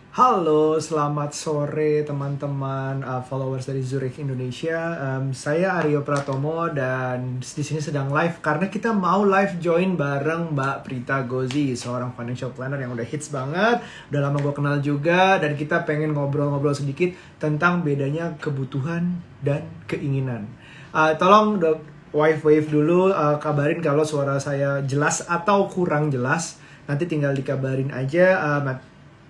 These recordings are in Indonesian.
Halo, selamat sore teman-teman followers dari Zurich Indonesia. Saya Aryo Pratomo dan di sini sedang live karena kita mau live join bareng Mbak Prita Gozi, seorang financial planner yang udah hits banget, udah lama gue kenal juga, dan kita pengen ngobrol-ngobrol sedikit tentang bedanya kebutuhan dan keinginan. Tolong wave dulu, kabarin kalau suara saya jelas atau kurang jelas. Nanti tinggal dikabarin aja.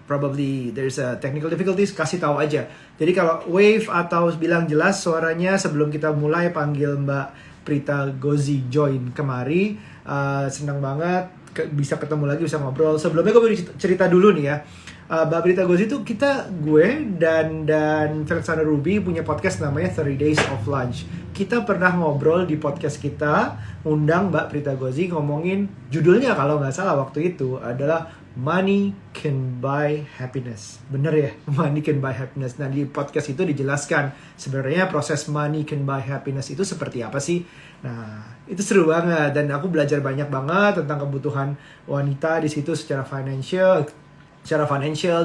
Probably there's a technical difficulties, kasih tahu aja. Jadi kalau wave atau bilang jelas suaranya sebelum kita mulai, panggil Mbak Prita Gozi join kemari. Senang banget bisa ketemu lagi, bisa ngobrol. Sebelumnya gue cerita dulu nih ya. Mbak Prita Gozi itu gue dan Felixana Ruby punya podcast namanya 30 Days of Lunch. Kita pernah ngobrol di podcast kita, undang Mbak Prita Gozi, ngomongin judulnya kalau nggak salah waktu itu adalah Money Can Buy Happiness. Bener ya? Money Can Buy Happiness. Nah, di podcast itu dijelaskan sebenarnya proses Money Can Buy Happiness itu seperti apa sih. Nah, itu seru banget dan aku belajar banyak banget tentang kebutuhan wanita di situ secara financial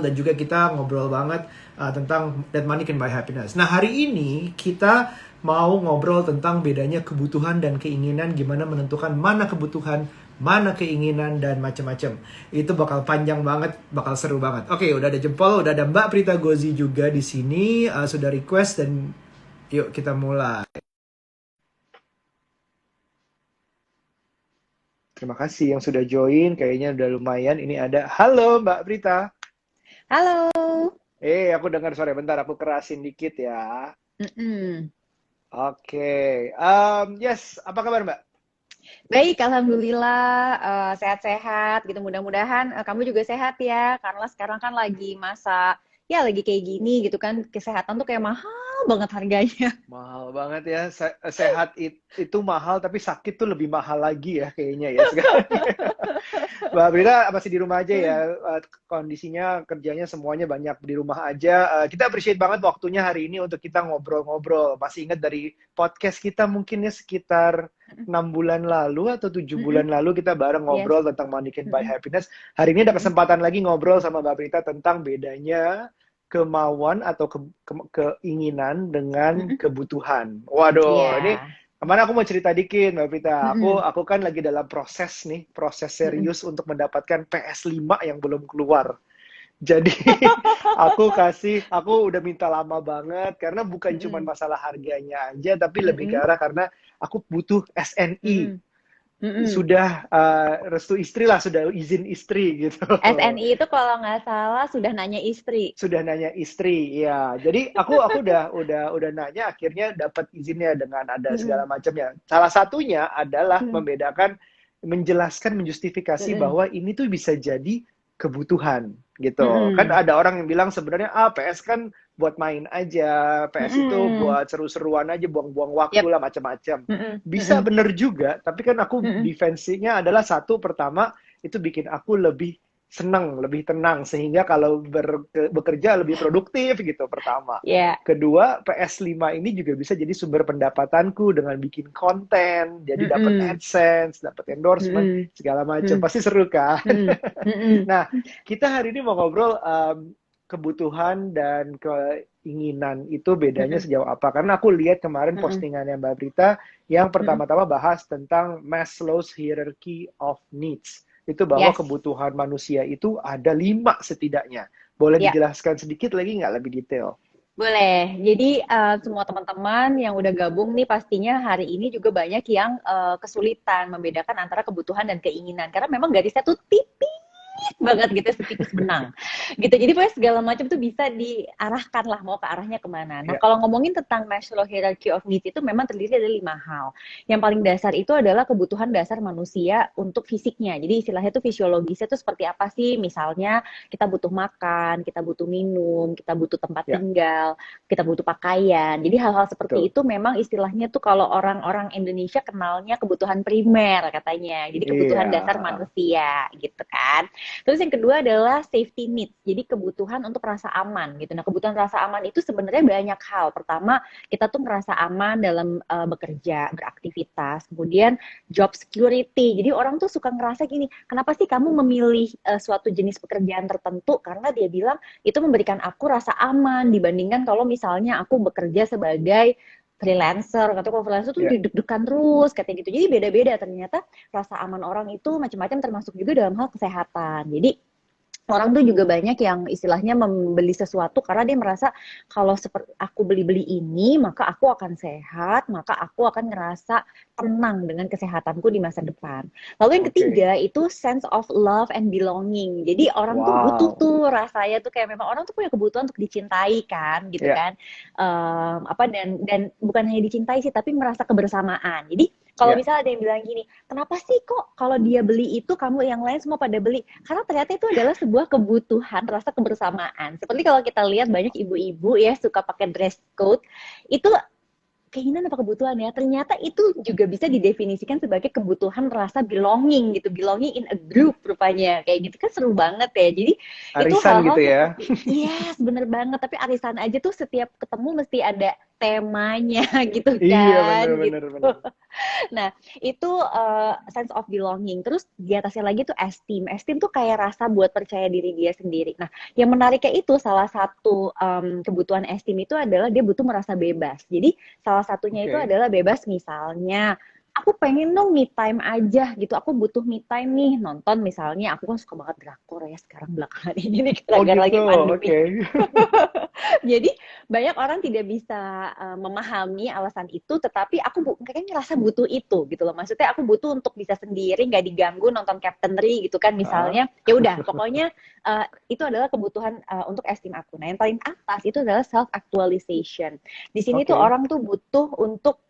dan juga kita ngobrol banget tentang that money can buy happiness. Nah, hari ini kita mau ngobrol tentang bedanya kebutuhan dan keinginan, gimana menentukan mana kebutuhan, mana keinginan, dan macam-macam. Itu bakal panjang banget, bakal seru banget. Oke, udah ada jempol, udah ada Mbak Prita Gozi juga di sini, sudah request, dan yuk kita mulai. Terima kasih yang sudah join, kayaknya udah lumayan. Ini ada, halo Mbak Prita. Halo. Aku dengar suara, bentar aku kerasin dikit ya. Mm-mm. Oke, yes, apa kabar Mbak? Baik, alhamdulillah sehat-sehat gitu. Mudah-mudahan kamu juga sehat ya, karena sekarang kan lagi masa ya lagi kayak gini gitu kan, kesehatan tuh kayak mahal banget harganya. Mahal banget ya, sehat itu mahal, tapi sakit tuh lebih mahal lagi ya kayaknya ya sekarang. Mbak Brita masih di rumah aja ya, kondisinya kerjanya semuanya banyak di rumah aja. Kita appreciate banget waktunya hari ini untuk kita ngobrol-ngobrol. Masih ingat dari podcast kita mungkin ya sekitar 6 bulan lalu atau 7 bulan Mm-mm. lalu kita bareng Yes. ngobrol tentang Money Can Buy Mm-mm. Happiness. Hari ini ada Mm-mm. kesempatan lagi ngobrol sama Mbak Brita tentang bedanya kemauan atau keinginan dengan Mm-mm. kebutuhan. Waduh, ini Iya. kemarin aku mau cerita dikit, Mbak Prita. Aku Mm-mm. aku kan lagi dalam proses Mm-mm. serius untuk mendapatkan PS5 yang belum keluar. Jadi aku udah minta lama banget karena bukan cuma Mm-mm. masalah harganya aja, tapi lebih ke Mm-mm. arah karena aku butuh SNI. Mm-mm. Mm-mm. Sudah restu istri lah, sudah izin istri gitu. SNI itu kalau nggak salah sudah nanya istri. Sudah nanya istri, ya. Jadi aku udah nanya, akhirnya dapat izinnya dengan ada segala Mm-mm. macamnya. Salah satunya adalah Mm-mm. membedakan, menjelaskan, menjustifikasi Mm-mm. bahwa ini tuh bisa jadi kebutuhan gitu. Kan Mm-mm. ada orang yang bilang sebenarnya PS kan buat main aja, PS itu Mm-mm. buat seru-seruan aja, buang-buang waktu Yep. lah macam-macam. Mm-mm. Bisa Mm-mm. bener juga, tapi kan aku Mm-mm. defensinya adalah satu, pertama itu bikin aku lebih senang, lebih tenang, sehingga kalau bekerja lebih produktif gitu, pertama. Ya. Kedua, PS5 ini juga bisa jadi sumber pendapatanku dengan bikin konten, jadi dapat Mm-mm. AdSense, dapat endorsement, Mm-mm. segala macam. Mm. Pasti seru kan? Mm. Mm-mm. Nah, kita hari ini mau ngobrol kebutuhan dan keinginan itu bedanya Mm-mm. sejauh apa. Karena aku lihat kemarin Mm-mm. postingannya Mbak Brita yang Mm-mm. pertama-tama bahas tentang Maslow's Hierarchy of Needs. Itu bahwa Yes. kebutuhan manusia itu ada 5 setidaknya. Boleh Ya, dijelaskan sedikit lagi nggak lebih detail? boleh. Jadi semua teman-teman yang udah gabung nih pastinya hari ini juga banyak yang kesulitan membedakan antara kebutuhan dan keinginan karena memang garisnya tuh tipis banget gitu, setipis benang gitu. Jadi pokoknya segala macam tuh bisa diarahkan lah mau ke arahnya kemana. Nah, Ya, kalau ngomongin tentang Maslow Hierarchy of Needs itu memang terdiri dari 5 hal. Yang paling dasar itu adalah kebutuhan dasar manusia untuk fisiknya. Jadi istilahnya tuh fisiologisnya tuh seperti apa sih? Misalnya kita butuh makan, kita butuh minum, kita butuh tempat ya, tinggal, kita butuh pakaian. Jadi hal-hal seperti betul. itu memang istilahnya tuh kalau orang-orang Indonesia kenalnya kebutuhan primer katanya. Jadi Iya, kebutuhan dasar manusia gitu kan. Terus yang kedua adalah safety needs. Jadi kebutuhan untuk rasa aman gitu. Nah, kebutuhan rasa aman itu sebenarnya banyak hal. Pertama, kita tuh merasa aman dalam bekerja, beraktivitas. Kemudian job security. Jadi orang tuh suka ngerasa gini, kenapa sih kamu memilih suatu jenis pekerjaan tertentu? Karena dia bilang itu memberikan aku rasa aman dibandingkan kalau misalnya aku bekerja sebagai freelancer. Atau kalau freelancer tuh Ya. deg-degan terus katanya gitu. Jadi beda-beda ternyata rasa aman orang itu macam-macam, termasuk juga dalam hal kesehatan. Jadi orang tuh juga banyak yang istilahnya membeli sesuatu karena dia merasa kalau seperti aku beli-beli ini maka aku akan sehat, maka aku akan ngerasa tenang dengan kesehatanku di masa depan. Lalu yang Oke. ketiga itu sense of love and belonging. Jadi orang tuh butuh Wow. tuh rasanya tuh kayak memang orang tuh punya kebutuhan untuk dicintai kan gitu Ya. kan. Apa dan bukan hanya dicintai sih tapi merasa kebersamaan. Jadi kalau Ya. misalnya ada yang bilang gini, kenapa sih kok kalau dia beli itu kamu yang lain semua pada beli? Karena ternyata itu adalah sebuah kebutuhan, rasa kebersamaan. Seperti kalau kita lihat banyak ibu-ibu ya suka pakai dress code, itu keinginan apa kebutuhan ya? Ternyata itu juga bisa didefinisikan sebagai kebutuhan rasa belonging gitu, belonging in a group rupanya. Kayak gitu kan seru banget ya. Jadi itu Arisan hal-hal gitu ya. seperti yes, bener banget. Tapi arisan aja tuh setiap ketemu mesti ada temanya gitu Iya, kan, bener gitu. bener bener. Nah, itu sense of belonging. Terus di atasnya lagi tuh esteem. Esteem tuh kayak rasa buat percaya diri dia sendiri. Nah, yang menariknya itu salah satu kebutuhan esteem itu adalah dia butuh merasa bebas. Jadi salah satunya itu Oke. adalah bebas misalnya aku pengen dong me time aja gitu. Aku butuh me time nih nonton misalnya. Aku kan suka banget drakor ya sekarang belakangan ini nih Oh gara-gara gitu. lagi pandemi. Oke. Jadi banyak orang tidak bisa memahami alasan itu, tetapi aku kayaknya ngerasa butuh itu gitu loh. Maksudnya aku butuh untuk bisa sendiri, nggak diganggu nonton Captain Ri gitu kan Heeh. misalnya. Ya udah, pokoknya itu adalah kebutuhan untuk esteem aku. Nah, yang paling atas itu adalah self actualization. Di sini tuh Oke. orang tuh butuh untuk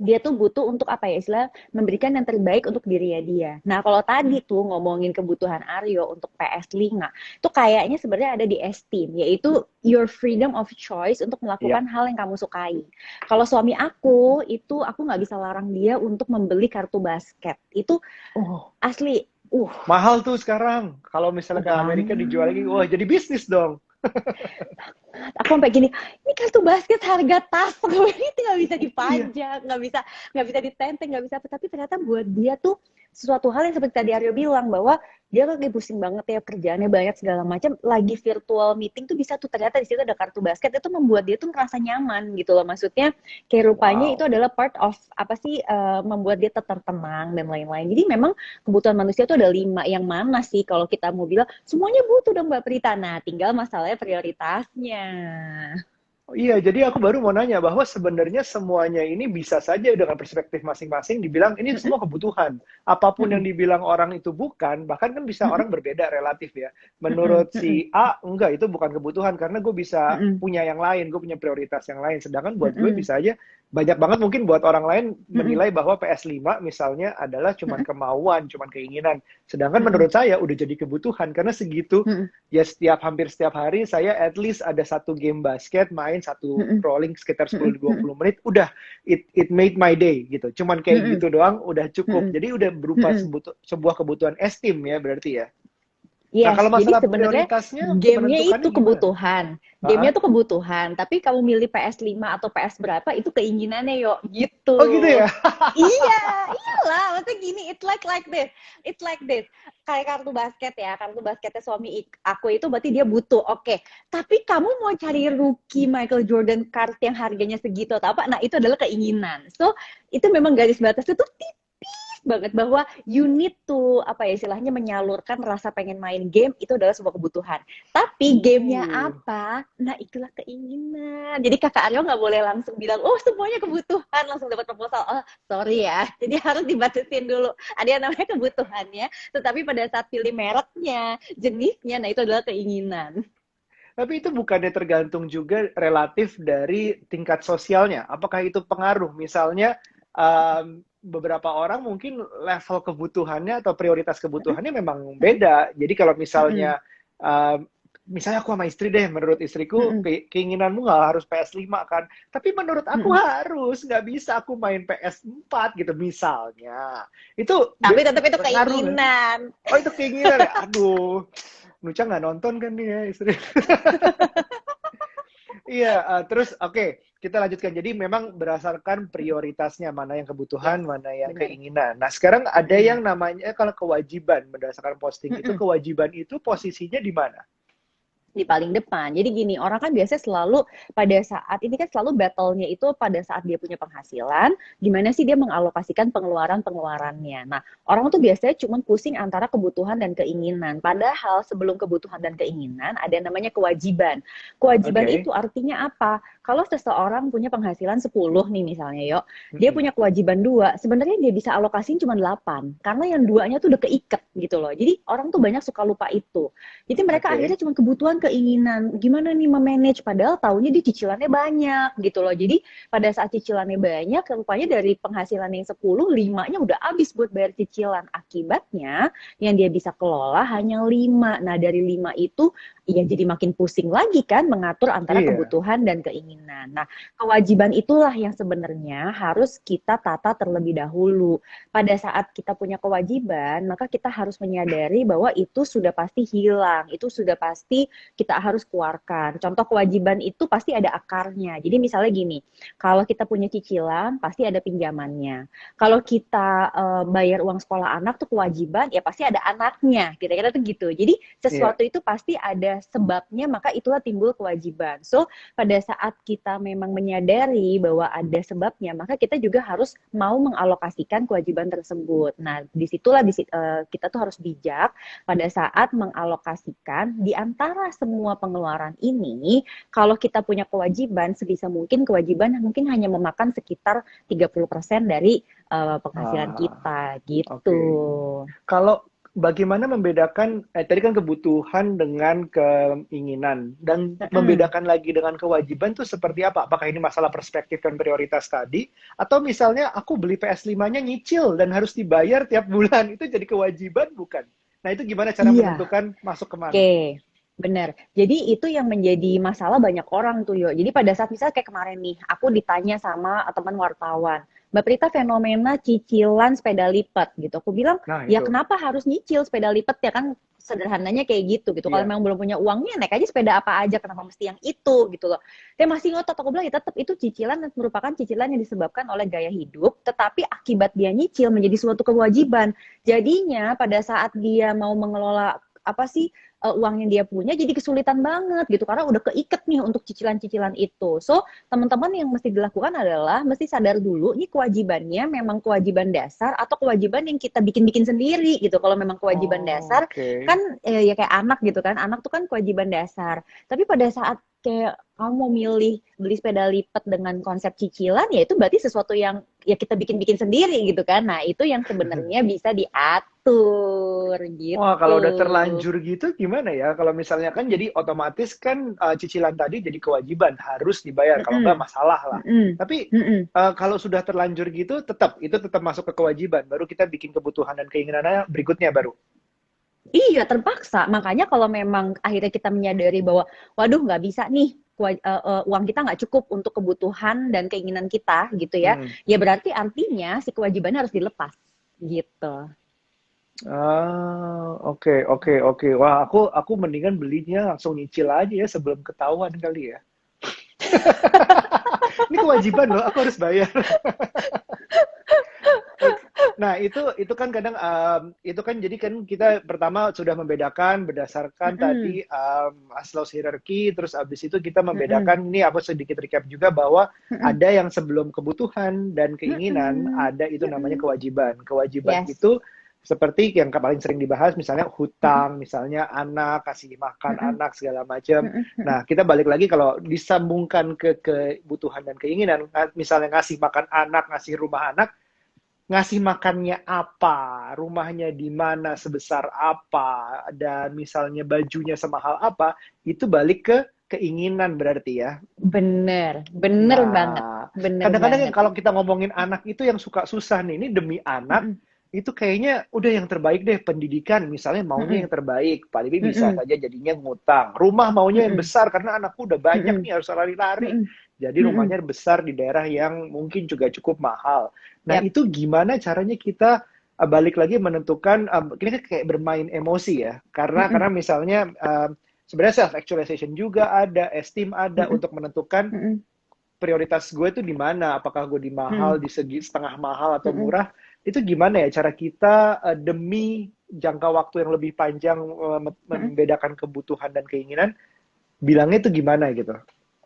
dia tuh butuh untuk apa ya istilah memberikan yang terbaik untuk dirinya dia. Nah kalau tadi tuh ngomongin kebutuhan Aryo untuk PS5 itu kayaknya sebenarnya ada di esteem yaitu your freedom of choice untuk Iya. melakukan hal yang kamu sukai. Kalau suami aku itu aku nggak bisa larang dia untuk membeli kartu basket itu Oh, asli mahal tuh sekarang. Kalau misalnya ke Amerika dijual lagi, wah banget. jadi bisnis dong. Aku sampai gini, ini kartu basket harga tas, itu nggak bisa Iya. dipajak, nggak bisa ditenteng, nggak bisa apa. Tapi ternyata buat dia tuh sesuatu hal yang seperti tadi Aryo bilang bahwa dia lagi pusing banget ya kerjaannya banyak segala macam, lagi virtual meeting tuh bisa tuh ternyata di situ ada kartu basket itu membuat dia tuh merasa nyaman gitu loh. Maksudnya kayak rupanya itu Wow. adalah part of apa sih membuat dia tetap tenang dan lain-lain. Jadi memang kebutuhan manusia tuh ada 5 yang mana sih kalau kita mau bilang semuanya butuh dong Mbak Prita. Nah, tinggal masalahnya prioritasnya. Oh, iya, jadi aku baru mau nanya bahwa sebenarnya semuanya ini bisa saja dengan perspektif masing-masing dibilang ini Mm-mm, semua kebutuhan. Apapun yang mm-mm, dibilang orang itu bukan, bahkan kan bisa mm-mm, orang berbeda relatif ya. mm-mm, Menurut mm-mm, si A, enggak, itu bukan kebutuhan karena gue bisa mm-mm, punya yang lain, gue punya prioritas yang lain. Sedangkan buat gue mm-mm, bisa aja banyak banget mungkin buat orang lain mm-mm, menilai bahwa PS5 misalnya adalah cuman mm-mm, kemauan, cuman keinginan. Sedangkan mm-mm, menurut saya udah jadi kebutuhan karena segitu mm-mm, ya hampir setiap hari saya at least ada satu game basket main satu mm-mm, rolling sekitar mm-mm, 10-20 menit udah it made my day gitu cuman kayak mm-mm, gitu doang udah cukup mm-mm, jadi udah berupa mm-mm. sebuah kebutuhan esteem ya berarti ya. Nah Yes, kalau jadi masalah sebenarnya prioritasnya gamenya menentukannya itu gimana? kebutuhan. Gamenya Ah, tuh kebutuhan, tapi kamu milih PS5 atau PS berapa itu keinginannya yo gitu. oh gitu ya. Iya, iyalah, maksudnya gini, like this. It's like this. Kayak kartu basket ya, kartu basketnya suami aku itu berarti dia butuh. Oke. Tapi kamu mau cari rookie Michael Jordan card yang harganya segitu atau apa? Nah, itu adalah keinginan. So, itu memang garis batasnya tuh banget bahwa you need to apa ya istilahnya menyalurkan rasa pengen main game itu adalah sebuah kebutuhan. Tapi gamenya uh apa? Nah itulah keinginan. Jadi kakak Aryo nggak boleh langsung bilang oh semuanya kebutuhan langsung dapat proposal. Oh sorry ya. Jadi harus dibatasin dulu. Ada yang namanya kebutuhannya. Tetapi pada saat pilih mereknya, jenisnya, nah itu adalah keinginan. Tapi itu bukannya tergantung juga relatif dari tingkat sosialnya. Apakah itu pengaruh? Misalnya beberapa orang mungkin level kebutuhannya atau prioritas kebutuhannya memang beda. Jadi kalau misalnya misalnya aku sama istri deh, menurut istriku Mm-mm. keinginanmu nggak harus PS5 kan, tapi menurut aku Mm-mm. harus, nggak bisa aku main PS4 gitu misalnya. Itu Tapi tetap itu ngaruh nggak? keinginan. Oh itu keinginan ya? Aduh, Nuca nggak nonton kan nih ya istri. Iya, terus oke, kita lanjutkan. Jadi memang berdasarkan prioritasnya, mana yang kebutuhan, Yes, mana yang benar. keinginan. Nah, sekarang ada yang Mm-mm. namanya kalau kewajiban, berdasarkan posting itu, Mm-mm. kewajiban itu posisinya di mana? Di paling depan. Jadi gini, orang kan biasanya selalu pada saat ini kan selalu battle-nya itu pada saat dia punya penghasilan, gimana sih dia mengalokasikan pengeluaran-pengeluarannya. Nah, orang tuh biasanya cuma pusing antara kebutuhan dan keinginan. Padahal sebelum kebutuhan dan keinginan ada yang namanya kewajiban. Kewajiban itu Oke. artinya apa? Kalau seseorang punya penghasilan 10 nih misalnya, yuk, dia Mm-mm. punya kewajiban 2, sebenarnya dia bisa alokasiin cuma 8 karena yang duanya tuh udah keiket gitu loh. Jadi orang tuh banyak suka lupa itu. Jadi mereka akhirnya Oke. cuma kebutuhan keinginan. Gimana nih memanage? Padahal tahunya dia cicilannya banyak gitu loh. Jadi pada saat cicilannya banyak, rupanya dari penghasilan yang 10, 5-nya udah habis buat bayar cicilan. Akibatnya yang dia bisa kelola hanya 5. Nah dari 5 itu ya jadi makin pusing lagi kan mengatur antara Iya. kebutuhan dan keinginan. Nah kewajiban itulah yang sebenarnya harus kita tata terlebih dahulu. Pada saat kita punya kewajiban, maka kita harus menyadari bahwa itu sudah pasti hilang, itu sudah pasti kita harus keluarkan. Contoh kewajiban itu pasti ada akarnya. Jadi misalnya gini, kalau kita punya cicilan, pasti ada pinjamannya. Kalau kita bayar uang sekolah anak tuh kewajiban, ya pasti ada anaknya. Kira-kira tuh gitu. Jadi Iya. sesuatu itu pasti ada sebabnya, maka itulah timbul kewajiban. So, pada saat kita memang menyadari bahwa ada sebabnya, maka kita juga harus mau mengalokasikan kewajiban tersebut. Nah, disitulah kita tuh harus bijak pada saat mengalokasikan di antara semua pengeluaran ini. Kalau kita punya kewajiban, sebisa mungkin kewajiban mungkin hanya memakan sekitar 30% dari penghasilan Ah, kita gitu. oke. Kalau bagaimana membedakan, tadi kan kebutuhan dengan keinginan, dan Mm-mm. membedakan lagi dengan kewajiban tuh seperti apa? Apakah ini masalah perspektif dan prioritas tadi? Atau misalnya aku beli PS5-nya nyicil dan harus dibayar tiap bulan, itu jadi kewajiban bukan? Nah itu gimana cara Iya. menentukan masuk kemana? Oke, benar. Jadi itu yang menjadi masalah banyak orang tuh, yo. Jadi pada saat misalnya kayak kemarin nih, aku ditanya sama teman wartawan, Mbak Prita fenomena cicilan sepeda lipat gitu. Aku bilang, Nah ya itu, kenapa harus nyicil sepeda lipat ya kan sederhananya kayak gitu. Kalau iya. memang belum punya uangnya naik aja sepeda apa aja, kenapa mesti yang itu gitu loh. Dia masih ngotot, aku bilang ya tetap itu cicilan dan merupakan cicilan yang disebabkan oleh gaya hidup, tetapi akibat dia nyicil menjadi suatu kewajiban. Jadinya pada saat dia mau mengelola apa sih uang yang dia punya jadi kesulitan banget gitu karena udah keiket nih untuk cicilan-cicilan itu. So, teman-teman yang mesti dilakukan adalah mesti sadar dulu ini kewajibannya memang kewajiban dasar atau kewajiban yang kita bikin-bikin sendiri gitu. Kalau memang kewajiban Oh, dasar oke. kan ya kayak anak gitu kan. Anak tuh kan kewajiban dasar. Tapi pada saat kayak kamu mau milih beli sepeda lipat dengan konsep cicilan ya itu berarti sesuatu yang ya kita bikin-bikin sendiri gitu kan. Nah, itu yang sebenarnya bisa diatur Wah, kalau gitu. udah terlanjur gitu gimana ya? Kalau misalnya kan jadi otomatis kan cicilan tadi jadi kewajiban harus dibayar. Kalau nggak Mm-mm. masalah lah. Mm-mm. Tapi Mm-mm. kalau sudah terlanjur gitu tetap itu tetap masuk ke kewajiban. Baru kita bikin kebutuhan dan keinginannya berikutnya baru. Iya, terpaksa. Makanya kalau memang akhirnya kita menyadari bahwa, waduh nggak bisa nih, uang kita nggak cukup untuk kebutuhan dan keinginan kita gitu ya, Hmm. ya berarti artinya si kewajibannya harus dilepas gitu. Oke, oke, oke. Wah, aku mendingan belinya langsung nyicil aja ya sebelum ketahuan kali ya. Ini kewajiban loh, aku harus bayar. Oke. Nah, itu kan kadang itu kan jadi kan kita pertama sudah membedakan berdasarkan Mm-mm. tadi Maslow's hierarchy, terus abis itu kita Mm-mm. membedakan ini aku sedikit recap juga bahwa Mm-mm. ada yang sebelum kebutuhan dan keinginan, Mm-mm. ada itu namanya Mm-mm. kewajiban. Kewajiban Yes. itu seperti yang paling sering dibahas misalnya Mm-mm. hutang, misalnya anak, kasih makan Mm-mm. anak segala macam. Mm-mm. Mm-mm. Nah, kita balik lagi kalau disambungkan ke kebutuhan dan keinginan, misalnya ngasih makan anak, ngasih rumah anak, ngasih makannya apa, rumahnya di mana, sebesar apa, dan misalnya bajunya semahal apa, itu balik ke keinginan berarti ya. Bener, bener banget, Nah, bener kadang-kadang banget. kalau kita ngomongin anak itu yang suka susah nih, ini demi anak, Mm-mm. itu kayaknya udah yang terbaik deh pendidikan, misalnya maunya Mm-mm. yang terbaik, Pak Libi bisa Mm-mm. saja jadinya ngutang. Rumah maunya yang Mm-mm. besar karena anakku udah banyak Mm-mm. nih harus lari-lari. Mm-mm. Jadi Mm-mm. rumahnya besar di daerah yang mungkin juga cukup mahal. Nah Yap. itu gimana caranya kita balik lagi menentukan, ini kan kayak bermain emosi ya. Karena Mm-mm. misalnya sebenarnya self actualization juga ada, esteem ada Mm-mm. untuk menentukan Mm-mm. prioritas gue tuh di mana? Apakah gue di mahal, Mm-mm. di segi setengah mahal atau Mm-mm. murah? Itu gimana ya cara kita demi jangka waktu yang lebih panjang Mm-mm. membedakan kebutuhan dan keinginan, bilangnya itu gimana gitu?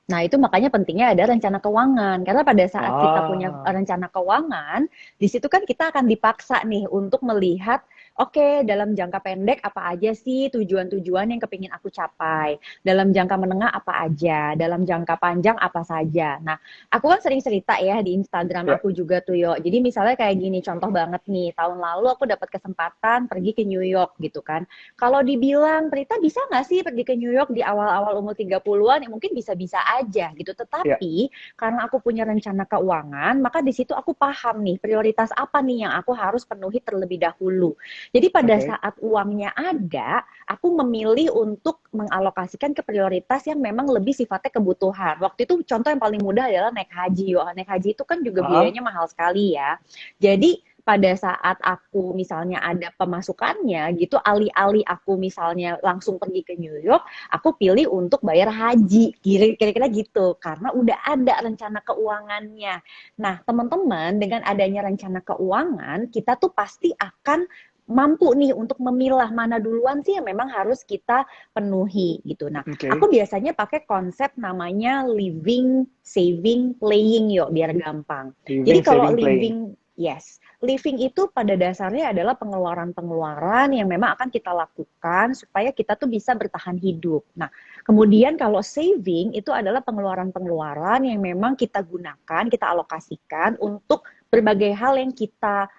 Nah, itu makanya pentingnya ada rencana keuangan. Karena pada saat kita punya Ah, rencana keuangan, di situ kan kita akan dipaksa nih untuk melihat, oke, dalam jangka pendek apa aja sih tujuan-tujuan yang kepingin aku capai. Dalam jangka menengah apa aja. Dalam jangka panjang apa saja. Nah, aku kan sering cerita ya di Instagram ya, aku juga tuh, yo. Jadi misalnya kayak gini, contoh banget nih. Tahun lalu aku dapat kesempatan pergi ke New York gitu kan. Kalau dibilang, Prita bisa nggak sih pergi ke New York di awal-awal umur 30-an? Ya mungkin bisa-bisa aja gitu. ya, Tetapi karena aku punya rencana keuangan, maka di situ aku paham nih prioritas apa nih yang aku harus penuhi terlebih dahulu. Jadi pada oke, saat uangnya ada, aku memilih untuk mengalokasikan ke prioritas yang memang lebih sifatnya kebutuhan. Waktu itu contoh yang paling mudah adalah naik haji. Naik haji itu kan juga ah, biayanya mahal sekali ya. Jadi pada saat aku misalnya ada pemasukannya gitu, alih-alih aku misalnya langsung pergi ke New York, aku pilih untuk bayar haji, kira-kira gitu, karena udah ada rencana keuangannya. Nah, teman-teman, dengan adanya rencana keuangan, kita tuh pasti akan mampu nih untuk memilah mana duluan sih yang memang harus kita penuhi gitu. Nah, oke, aku biasanya pakai konsep namanya living, saving, playing yuk biar gampang. Jadi living, kalau saving, playing, living, yes, living itu pada dasarnya adalah pengeluaran-pengeluaran yang memang akan kita lakukan supaya kita tuh bisa bertahan hidup. Nah, kemudian kalau saving itu adalah pengeluaran-pengeluaran yang memang kita gunakan, kita alokasikan untuk berbagai hal yang kita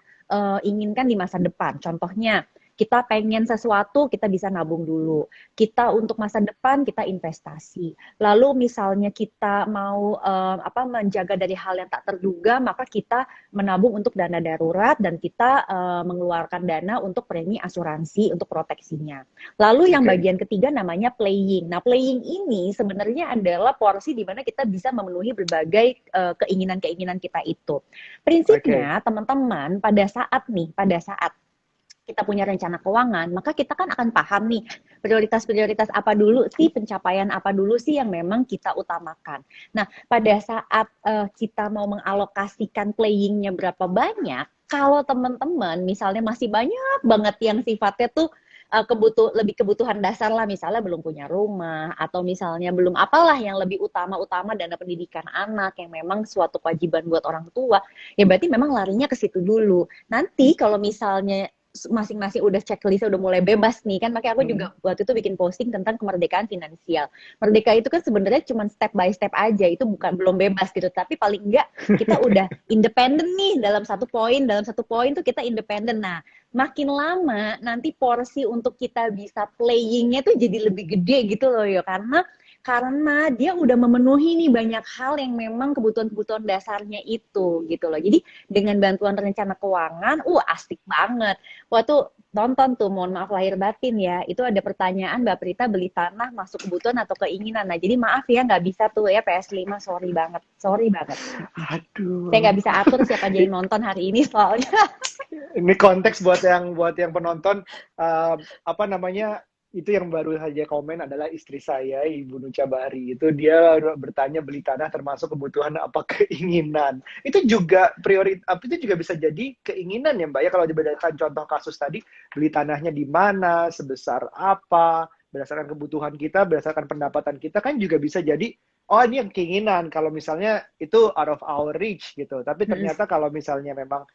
inginkan di masa depan. Contohnya, kita pengen sesuatu, kita bisa nabung dulu. Kita untuk masa depan, kita investasi. Lalu misalnya kita mau menjaga dari hal yang tak terduga, maka kita menabung untuk dana darurat dan kita mengeluarkan dana untuk premi asuransi untuk proteksinya. Lalu yang oke, bagian ketiga namanya playing. Nah, playing ini sebenarnya adalah porsi di mana kita bisa memenuhi berbagai keinginan-keinginan kita itu. oke, Prinsipnya, teman-teman, pada saat kita punya rencana keuangan, maka kita kan akan paham nih prioritas-prioritas apa dulu sih, pencapaian apa dulu sih yang memang kita utamakan. Nah, pada saat kita mau mengalokasikan playingnya berapa banyak, kalau teman-teman misalnya masih banyak banget yang sifatnya tuh lebih kebutuhan dasar lah, misalnya belum punya rumah atau misalnya belum apalah yang lebih utama-utama dana pendidikan anak yang memang suatu kewajiban buat orang tua, ya berarti memang larinya ke situ dulu. Nanti kalau misalnya masing-masing udah checklist udah mulai bebas nih kan, makanya aku juga mm, waktu itu bikin posting tentang kemerdekaan finansial. Merdeka itu kan sebenarnya cuma step by step aja, itu bukan belum bebas gitu, tapi paling enggak kita udah independen nih dalam satu poin tuh kita independen. Nah, makin lama nanti porsi untuk kita bisa playingnya tuh jadi lebih gede gitu loh ya, karena dia udah memenuhi nih banyak hal yang memang kebutuhan-kebutuhan dasarnya itu gitu loh. Jadi dengan bantuan rencana keuangan, asik banget. Waktu nonton tuh, mohon maaf lahir batin ya, itu ada pertanyaan Mbak Prita beli tanah masuk kebutuhan atau keinginan. Nah, jadi maaf ya nggak bisa tuh ya PS5, sorry banget, sorry banget. Saya aduh. nggak bisa atur siapa jadi nonton hari ini soalnya. Ini konteks buat yang penonton, uh, apa namanya, itu yang baru saja komen adalah istri saya, Ibu Nucha Bahri. Itu dia bertanya beli tanah termasuk kebutuhan apa keinginan. Itu juga itu juga bisa jadi keinginan ya Mbak ya, kalau dibedakan contoh kasus tadi, beli tanahnya di mana, sebesar apa, berdasarkan kebutuhan kita, berdasarkan pendapatan kita kan juga bisa jadi, oh ini yang keinginan kalau misalnya itu out of our reach gitu. Tapi ternyata kalau misalnya memang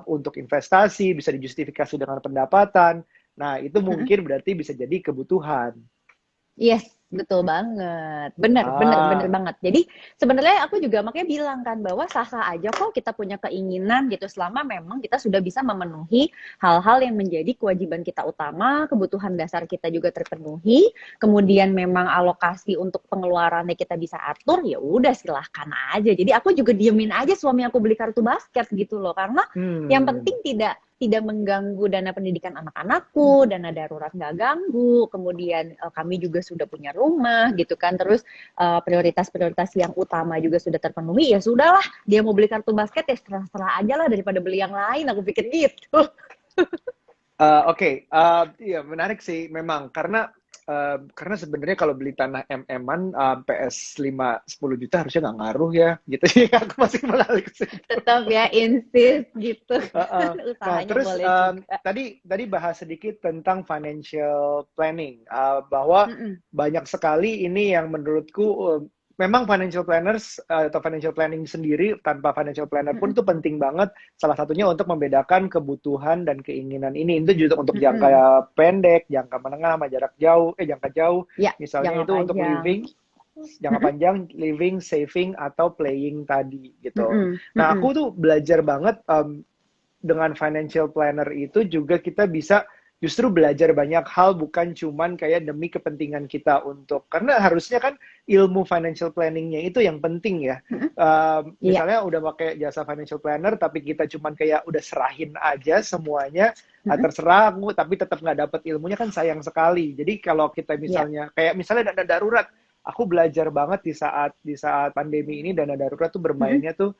untuk investasi, bisa dijustifikasi dengan pendapatan. Nah, itu mungkin berarti bisa jadi kebutuhan. Yes, betul banget. Bener, bener, bener Ah, banget. Jadi sebenarnya aku juga makanya bilang kan bahwa sah-sah aja kok kita punya keinginan gitu selama memang kita sudah bisa memenuhi hal-hal yang menjadi kewajiban kita utama, kebutuhan dasar kita juga terpenuhi, kemudian memang alokasi untuk pengeluarannya kita bisa atur, ya udah silahkan aja. Jadi aku juga diemin aja suami aku beli kartu basket gitu loh, karena yang hmm, penting tidak tidak mengganggu dana pendidikan anak-anakku, dana darurat nggak ganggu, kemudian kami juga sudah punya rumah gitu kan, terus prioritas-prioritas yang utama juga sudah terpenuhi, ya sudahlah, dia mau beli kartu basket ya serah-serah aja lah daripada beli yang lain, aku pikir gitu. Oke, iya menarik sih memang karena sebenarnya kalau beli tanah MM-an PS 5 10 juta harusnya nggak ngaruh ya gitu sih. Aku masih balik ke situ. Tetap ya insist gitu. Nah, Usahanya terus boleh juga. tadi bahas sedikit tentang financial planning, bahwa Mm-mm. banyak sekali ini yang menurutku memang financial planners atau financial planning sendiri tanpa financial planner pun Mm-mm. itu penting banget. Salah satunya untuk membedakan kebutuhan dan keinginan ini. Itu juga untuk jangka Mm-mm. pendek, jangka menengah, sama jangka jauh. Ya, Misalnya jangka itu untuk panjang. living, jangka Mm-mm. panjang, living, saving, atau playing tadi gitu. Mm-mm. Nah, Mm-mm. aku tuh belajar banget dengan financial planner itu juga kita bisa justru belajar banyak hal, bukan cuman kayak demi kepentingan kita karena harusnya kan ilmu financial planningnya itu yang penting ya. Mm-mm. Iya. Misalnya udah pakai jasa financial planner tapi kita cuman kayak udah serahin aja semuanya, Mm-mm. terserah aku tapi tetap nggak dapet ilmunya, kan sayang sekali. Jadi kalau kita Iya. misalnya dana darurat, aku belajar banget di saat pandemi ini dana darurat tuh Mm-mm. bermainnya tuh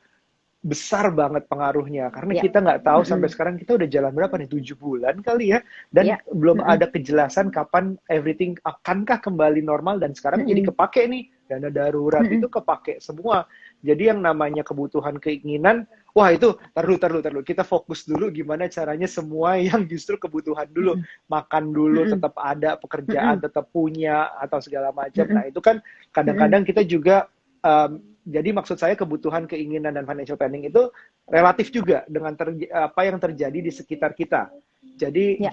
besar banget pengaruhnya, karena Iya. kita nggak tahu sampai Mm-mm. sekarang kita udah jalan berapa nih, 7 bulan kali ya, dan Iya. belum Mm-mm. ada kejelasan kapan everything akankah kembali normal. Dan sekarang jadi Mm-mm. kepake nih, dana darurat Mm-mm. itu kepake semua. Jadi yang namanya kebutuhan keinginan, wah itu terlalu kita fokus dulu gimana caranya semua yang justru kebutuhan dulu, Mm-mm. makan dulu Mm-mm. tetap ada, pekerjaan Mm-mm. tetap punya atau segala macam. Mm-mm. Nah itu kan Mm-mm. kadang-kadang kita juga jadi maksud saya kebutuhan keinginan dan financial planning itu relatif juga dengan apa yang terjadi di sekitar kita. Jadi Ya.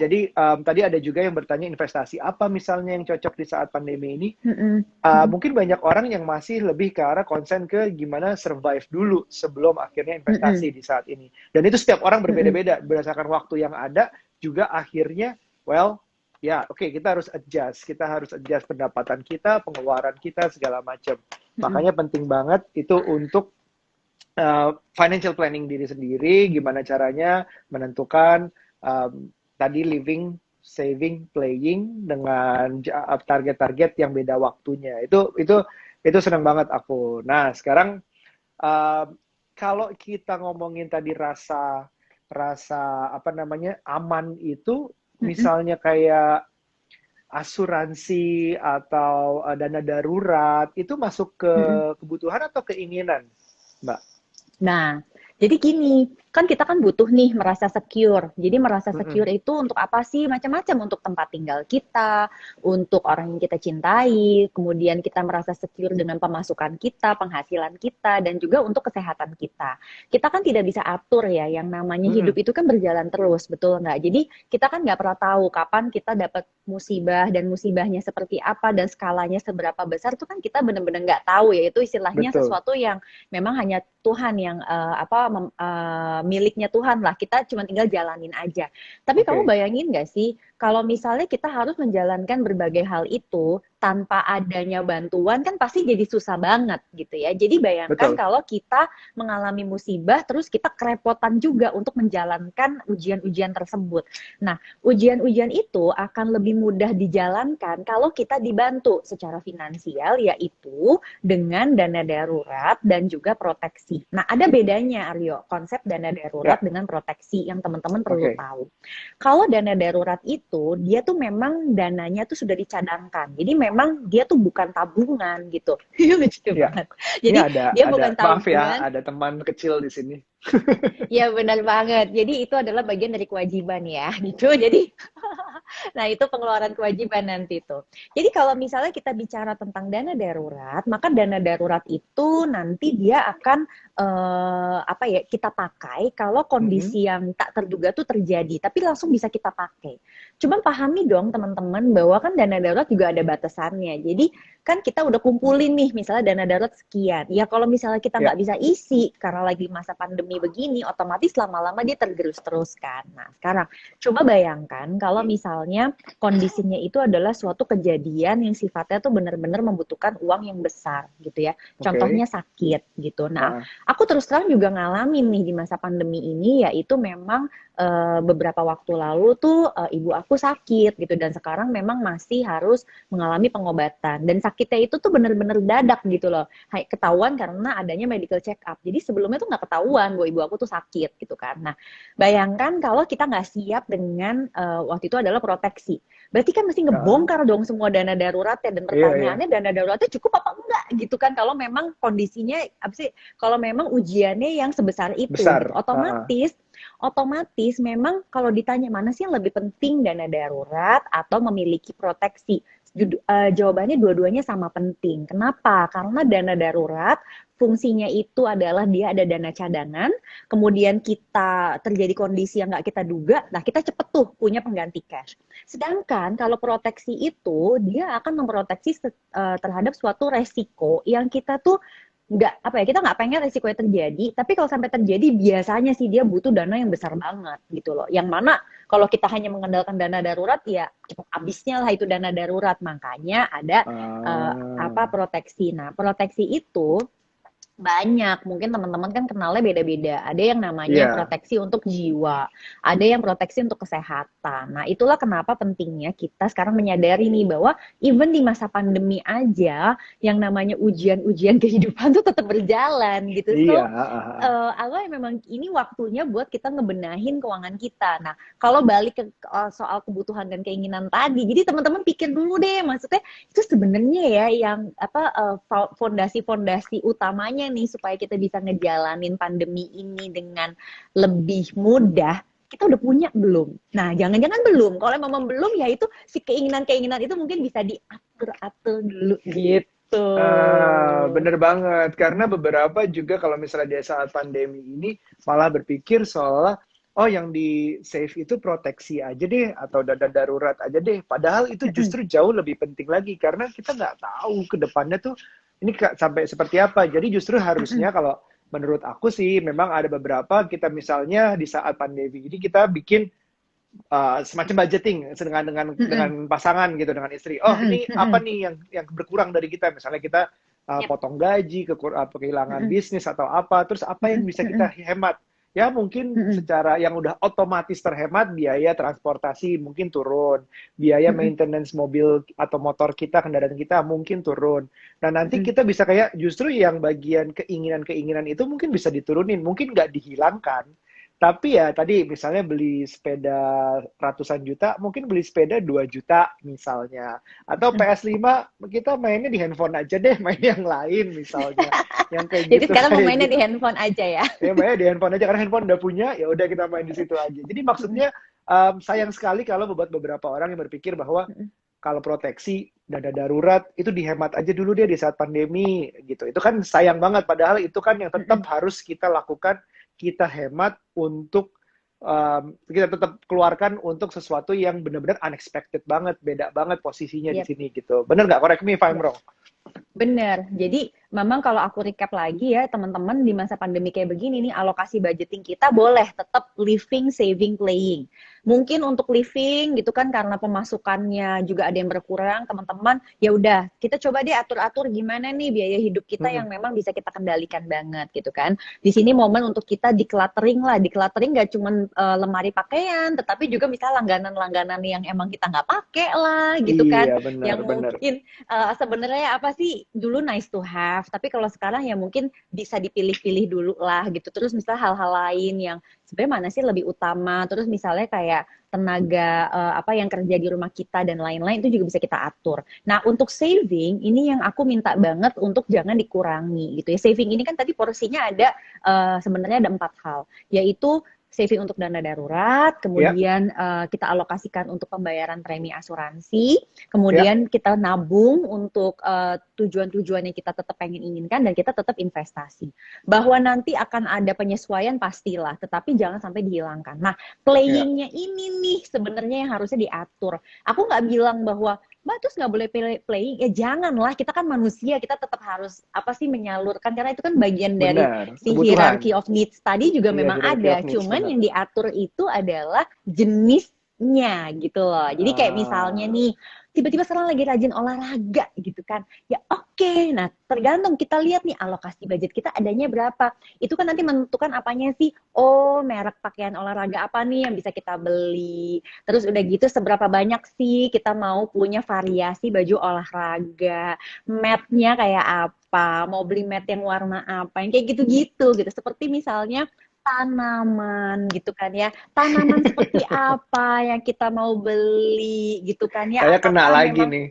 tadi ada juga yang bertanya investasi apa misalnya yang cocok di saat pandemi ini. Mm-mm. Mm-mm. Mungkin banyak orang yang masih lebih ke arah konsen ke gimana survive dulu sebelum akhirnya Mm-mm. investasi di saat ini. Dan itu setiap orang Mm-mm. berbeda-beda berdasarkan waktu yang ada, juga akhirnya ya oke, kita harus adjust pendapatan kita, pengeluaran kita, segala macam. Mm-mm. Makanya penting banget itu untuk financial planning diri sendiri, gimana caranya menentukan tadi living, saving, playing dengan target-target yang beda waktunya. Itu senang banget aku. Nah, sekarang kalau kita ngomongin tadi rasa apa namanya aman itu, Mm-mm. misalnya kayak asuransi atau dana darurat, itu masuk ke Mm-mm. kebutuhan atau keinginan, Mbak? Nah, jadi gini, kan kita kan butuh nih merasa secure. Jadi merasa Mm-mm. secure itu untuk apa sih? Macam-macam, untuk tempat tinggal kita, untuk orang yang kita cintai, kemudian kita merasa secure dengan pemasukan kita, penghasilan kita, dan juga untuk kesehatan kita. Kita kan tidak bisa atur ya, yang namanya hidup Mm-mm. itu kan berjalan terus, betul nggak? Jadi kita kan nggak pernah tahu kapan kita dapat musibah, dan musibahnya seperti apa, dan skalanya seberapa besar, itu kan kita benar-benar nggak tahu ya. Itu istilahnya Betul. sesuatu yang memang hanya Tuhan yang miliknya Tuhan lah, kita cuma tinggal jalanin aja. Tapi kamu Oke. bayangin gak sih kalau misalnya kita harus menjalankan berbagai hal itu tanpa adanya bantuan, kan pasti jadi susah banget gitu ya. Jadi bayangkan Betul. kalau kita mengalami musibah terus kita kerepotan juga untuk menjalankan ujian-ujian tersebut. Nah, ujian-ujian itu akan lebih mudah dijalankan kalau kita dibantu secara finansial, yaitu dengan dana darurat dan juga proteksi. Nah, ada bedanya Aryo, konsep dana darurat Ya. dengan proteksi yang teman-teman perlu Oke. tahu. Kalau dana darurat itu, dia tuh memang dananya tuh sudah dicadangkan. Jadi memang dia tuh bukan tabungan gitu. Lucu Ya. banget. Ini Jadi ada dia bukan maaf ya, tabungan. ada teman kecil di sini. Ya benar banget. Jadi itu adalah bagian dari kewajiban ya, gitu. Jadi, nah itu pengeluaran kewajiban nanti tuh. Jadi kalau misalnya kita bicara tentang dana darurat, maka dana darurat itu nanti dia akan apa ya, kita pakai kalau Mm-mm. kondisi yang tak terduga tuh terjadi, tapi langsung bisa kita pakai. Cuman pahami dong teman-teman bahwa kan dana darurat juga ada batasannya. Jadi kan kita udah kumpulin nih misalnya dana darurat sekian. Ya kalau misalnya kita Ya. nggak bisa isi karena lagi masa pandemi begini, otomatis lama-lama dia tergerus terus kan. Nah sekarang coba bayangkan kalau misalnya kondisinya itu adalah suatu kejadian yang sifatnya tuh benar-benar membutuhkan uang yang besar gitu ya. Contohnya Oke. sakit gitu. Nah Ah, aku terus terang juga ngalamin nih di masa pandemi ini, yaitu memang beberapa waktu lalu tuh ibu aku sakit gitu dan sekarang memang masih harus mengalami pengobatan dan sakitnya itu tuh bener-bener dadak gitu loh. Ketahuan karena adanya medical check up. Jadi sebelumnya tuh nggak ketahuan bahwa ibu aku tuh sakit gitu kan. Nah, bayangkan kalau kita nggak siap dengan waktu itu adalah proteksi. Berarti kan mesti Ah, ngebongkar dong semua dana daruratnya dan iya, iya. pertanyaannya dana daruratnya cukup apa enggak gitu kan kalau memang kondisinya apa sih kalau memang ujiannya yang sebesar itu gitu. Besar. Ah, Otomatis memang kalau ditanya mana sih yang lebih penting dana darurat atau memiliki proteksi? Jawabannya dua-duanya sama penting. Kenapa? Karena dana darurat fungsinya itu adalah dia ada dana cadangan, kemudian kita terjadi kondisi yang nggak kita duga, nah kita cepet tuh punya pengganti cash. Sedangkan kalau proteksi itu dia akan memproteksi terhadap suatu resiko yang kita tuh nggak apa ya kita nggak pengen resikonya terjadi tapi kalau sampai terjadi biasanya sih dia butuh dana yang besar banget gitu loh yang mana kalau kita hanya mengandalkan dana darurat ya cepet habisnya lah itu dana darurat makanya ada ah. proteksi. Nah proteksi itu banyak, mungkin teman-teman kan kenalnya beda-beda. Ada yang namanya Iya. proteksi untuk jiwa, ada yang proteksi untuk kesehatan. Nah, itulah kenapa pentingnya kita sekarang menyadari nih bahwa even di masa pandemi aja, yang namanya ujian-ujian kehidupan tuh tetap berjalan gitu. Iya. So, Allah memang ini waktunya buat kita ngebenahin keuangan kita. Nah, kalau balik ke soal kebutuhan dan keinginan tadi, jadi teman-teman pikir dulu deh, maksudnya itu sebenarnya ya yang fondasi-fondasi utamanya nih supaya kita bisa ngejalanin pandemi ini dengan lebih mudah kita udah punya belum? Nah, jangan-jangan belum. Kalau memang belum, ya itu si keinginan-keinginan itu mungkin bisa diatur-atur dulu gitu. Bener banget. Karena beberapa juga kalau misalnya di saat pandemi ini malah berpikir seolah oh yang di save itu proteksi aja deh atau dana darurat aja deh. Padahal itu justru jauh lebih penting lagi karena kita nggak tahu ke depannya tuh ini sampai seperti apa. Jadi justru harusnya kalau menurut aku sih memang ada beberapa kita misalnya di saat pandemi ini kita bikin semacam budgeting dengan pasangan gitu dengan istri. Oh ini apa nih yang berkurang dari kita? Misalnya kita Yep. potong gaji, kehilangan bisnis atau apa. Terus apa yang bisa kita hemat? Ya mungkin secara yang udah otomatis terhemat biaya transportasi mungkin turun, biaya maintenance mobil atau motor kita, kendaraan kita mungkin turun. Nah nanti kita bisa kayak justru yang bagian keinginan-keinginan itu mungkin bisa diturunin, mungkin nggak dihilangkan. Tapi ya tadi misalnya beli sepeda ratusan juta, mungkin beli sepeda 2 juta misalnya. Atau PS5 kita mainnya di handphone aja deh, main yang lain misalnya. Yang kayak Jadi gitu sekarang mau kayak mainnya gitu. di handphone aja ya. Ya mainnya di handphone aja karena handphone udah punya, ya udah kita main di situ aja. Jadi maksudnya sayang sekali kalau buat beberapa orang yang berpikir bahwa kalau proteksi dana darurat itu dihemat aja dulu deh di saat pandemi gitu. Itu kan sayang banget padahal itu kan yang tetap harus kita lakukan, kita hemat untuk kita tetap keluarkan untuk sesuatu yang benar-benar unexpected banget, beda banget posisinya di Yep. sini gitu. Bener nggak? Correct me if I'm wrong. Bener. Jadi memang kalau aku recap lagi ya teman-teman di masa pandemi kayak begini nih alokasi budgeting kita boleh tetap living, saving, playing. Mungkin untuk living gitu kan karena pemasukannya juga ada yang berkurang teman-teman ya udah kita coba deh atur-atur gimana nih biaya hidup kita yang memang bisa kita kendalikan banget gitu kan. Di sini momen untuk kita decluttering lah. Decluttering gak cuma lemari pakaian tetapi juga misal langganan-langganan yang emang kita nggak pakai lah gitu kan. Iya, benar, Yang benar. mungkin sebenarnya apa sih dulu nice to have tapi kalau sekarang ya mungkin bisa dipilih-pilih dulu lah gitu terus misalnya hal-hal lain yang sebenarnya mana sih lebih utama terus misalnya kayak tenaga apa yang kerja di rumah kita dan lain-lain itu juga bisa kita atur. Nah untuk saving ini yang aku minta banget untuk jangan dikurangi gitu ya. Saving ini kan tadi porsinya ada sebenarnya ada 4 hal yaitu saving untuk dana darurat, Ya, kemudian kita alokasikan untuk pembayaran premi asuransi, ya, kemudian kita nabung untuk tujuan-tujuan yang kita tetap pengen inginkan dan kita tetap investasi. Bahwa nanti akan ada penyesuaian pastilah, tetapi jangan sampai dihilangkan. Nah, ya. playingnya ini nih sebenarnya yang harusnya diatur. Aku nggak bilang bahwa Mbak terus nggak boleh playing, ya janganlah kita kan manusia kita tetap harus apa sih menyalurkan karena itu kan bagian dari Benar. si Kebutuhan. hierarchy of needs tadi juga Iya, memang hierarchy of ada. needs, Cuman benar. yang diatur itu adalah jenis gitu loh. Jadi kayak misalnya Ah, nih, tiba-tiba sekarang lagi rajin olahraga gitu kan. Ya oke, nah tergantung kita lihat nih alokasi budget kita adanya berapa. Itu kan nanti menentukan apanya sih. Oh, merek pakaian olahraga apa nih yang bisa kita beli. Terus udah gitu seberapa banyak sih kita mau punya variasi baju olahraga. Matnya kayak apa, mau beli mat yang warna apa, yang kayak gitu-gitu gitu. Seperti misalnya tanaman gitu kan ya. Tanaman seperti apa yang kita mau beli gitu kan ya? saya kena Apakah lagi memang nih.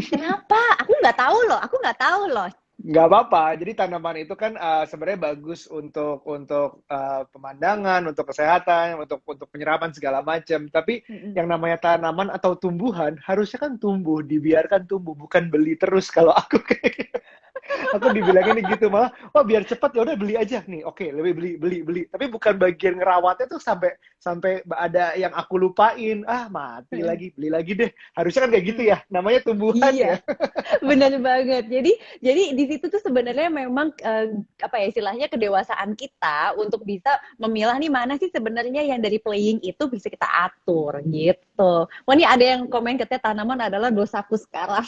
kenapa? Aku nggak tahu loh. Nggak apa-apa. Jadi tanaman itu kan sebenarnya bagus untuk pemandangan, untuk kesehatan, untuk penyerapan segala macam. Tapi Mm-mm. yang namanya tanaman atau tumbuhan harusnya kan tumbuh, dibiarkan tumbuh, bukan beli terus. Kalau aku kayak aku dibilangin gitu malah, oh biar cepet ya udah beli aja nih. Oke, lebih beli. Tapi bukan bagian ngerawatnya tuh sampai sampai ada yang aku lupain. Ah, mati Mm-mm. lagi, beli lagi deh. Harusnya kan kayak gitu Mm. ya. Namanya tumbuhan ya. Iya, benar banget. Jadi di situ tuh sebenarnya memang apa ya istilahnya kedewasaan kita untuk bisa memilah nih mana sih sebenarnya yang dari playing itu bisa kita atur gitu. Wah, ini ada yang komen katanya tanaman adalah dosaku sekarang.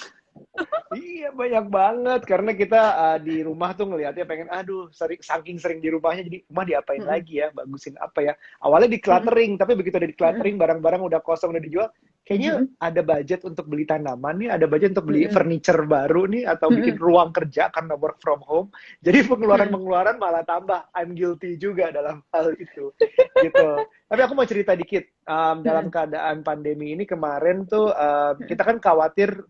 Iya banyak banget karena kita di rumah tuh ngelihatnya pengen aduh saking sering di rumahnya jadi rumah diapain Mm-mm. lagi ya bagusin apa ya awalnya Mm-mm. decluttering tapi begitu ada Mm-mm. decluttering barang-barang udah kosong udah dijual kayaknya Mm-mm. ada budget untuk beli tanaman nih ada budget untuk beli Mm-mm. furniture baru nih atau bikin Mm-mm. ruang kerja karena work from home jadi Mm-mm. pengeluaran-pengeluaran malah tambah I'm guilty juga dalam hal itu gitu tapi aku mau cerita dikit dalam Mm-mm. keadaan pandemi ini kemarin tuh Mm-mm. kita kan khawatir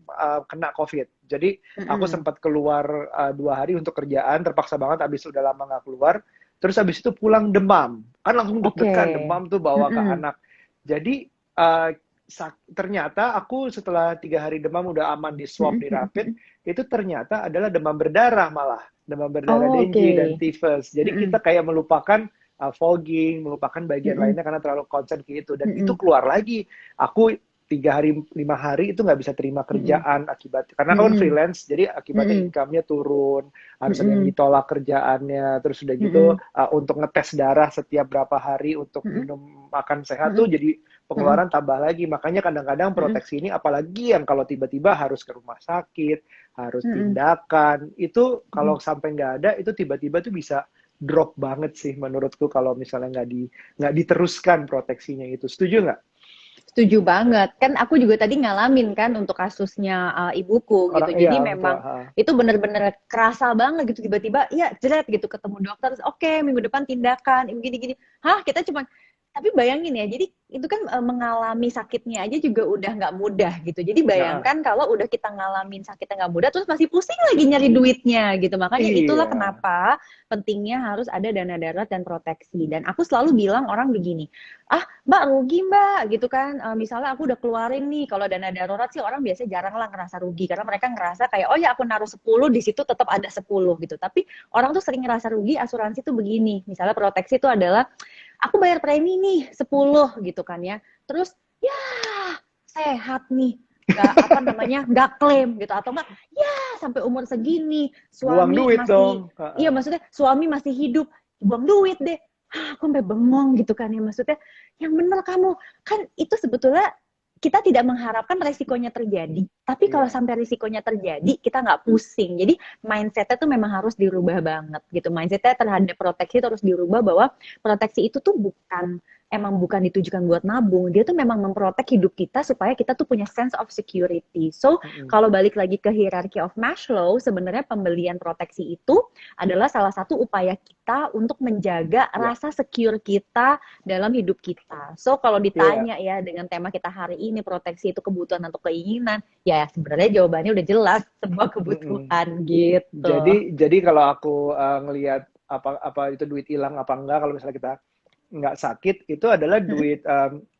kena COVID jadi aku Mm-mm. sempat keluar 2 hari untuk kerjaan, terpaksa banget abis udah lama nggak keluar. Terus abis itu pulang demam. Kan langsung Oke. deg-degan, demam tuh bawa ke Mm-mm. anak. Jadi uh, ternyata aku setelah 3 hari demam udah aman di swab, di rapid, Mm-mm. itu ternyata adalah demam berdarah malah. Demam berdarah Oh, dengue dan oke. tifus. Jadi Mm-mm. kita kayak melupakan fogging, melupakan bagian Mm-mm. lainnya karena terlalu concern ke itu. Dan itu Mm-mm. keluar lagi. Aku 3 hari 5 hari itu nggak bisa terima Mm-mm. kerjaan akibat karena aku kan Mm-mm. freelance jadi akibatnya Mm-mm. income-nya turun harus ada yang Mm-mm. ditolak kerjaannya terus udah gitu Mm-mm. untuk ngetes darah setiap berapa hari untuk Mm-mm. minum makan sehat tuh Mm-mm. jadi Mm-mm. pengeluaran tambah lagi makanya kadang-kadang Mm-mm. proteksi ini apalagi yang kalau tiba-tiba harus ke rumah sakit harus Mm-mm. tindakan itu kalau Mm-mm. sampai nggak ada itu tiba-tiba tuh bisa drop banget sih menurutku kalau misalnya nggak diteruskan proteksinya itu setuju nggak Setuju banget. Kan aku juga tadi ngalamin kan untuk kasusnya ibuku gitu. orang iya Jadi orang tua memang itu bener-bener kerasa banget gitu. Tiba-tiba ya jeret gitu ketemu dokter. Terus, oke, minggu depan tindakan. Gini-gini. Hah, kita cuma tapi bayangin ya, jadi itu kan mengalami sakitnya aja juga udah nggak mudah gitu. Jadi nah, bayangkan kalau udah kita ngalamin sakitnya nggak mudah, terus masih pusing lagi nyari duitnya gitu. Makanya itulah iya kenapa pentingnya harus ada dana darurat dan proteksi. Dan aku selalu bilang orang begini, ah mbak rugi mbak gitu kan. Misalnya aku udah keluarin nih, kalau dana darurat sih orang biasanya jarang lah ngerasa rugi. Karena mereka ngerasa kayak, oh ya aku naruh 10, di situ tetap ada 10 gitu. Tapi orang tuh sering ngerasa rugi, asuransi tuh begini. Misalnya proteksi itu adalah aku bayar premi nih 10 gitu kan ya. Terus ya sehat nih. Gak apa namanya gak klaim gitu atau enggak ya sampai umur segini buang suami duit dong. masih iya maksudnya suami masih hidup buang duit deh aku sampai bengong gitu kan ya maksudnya yang bener kamu kan itu sebetulnya kita tidak mengharapkan resikonya terjadi tapi kalau Iya, sampai resikonya terjadi kita nggak pusing jadi mindsetnya tuh memang harus dirubah banget gitu mindsetnya terhadap proteksi itu harus dirubah bahwa proteksi itu tuh bukan ditujukan buat nabung dia tuh memang memprotek hidup kita supaya kita tuh punya sense of security so mm-mm. kalau balik lagi ke hierarchy of Maslow sebenarnya pembelian proteksi itu adalah salah satu upaya kita untuk menjaga Iya, rasa secure kita dalam hidup kita. So kalau iya. ditanya ya dengan tema kita hari ini proteksi itu kebutuhan atau keinginan, ya sebenarnya jawabannya udah jelas semua Mm-mm. kebutuhan gitu. Jadi kalau aku ngelihat apa itu duit hilang apa enggak kalau misalnya kita nggak sakit itu adalah duit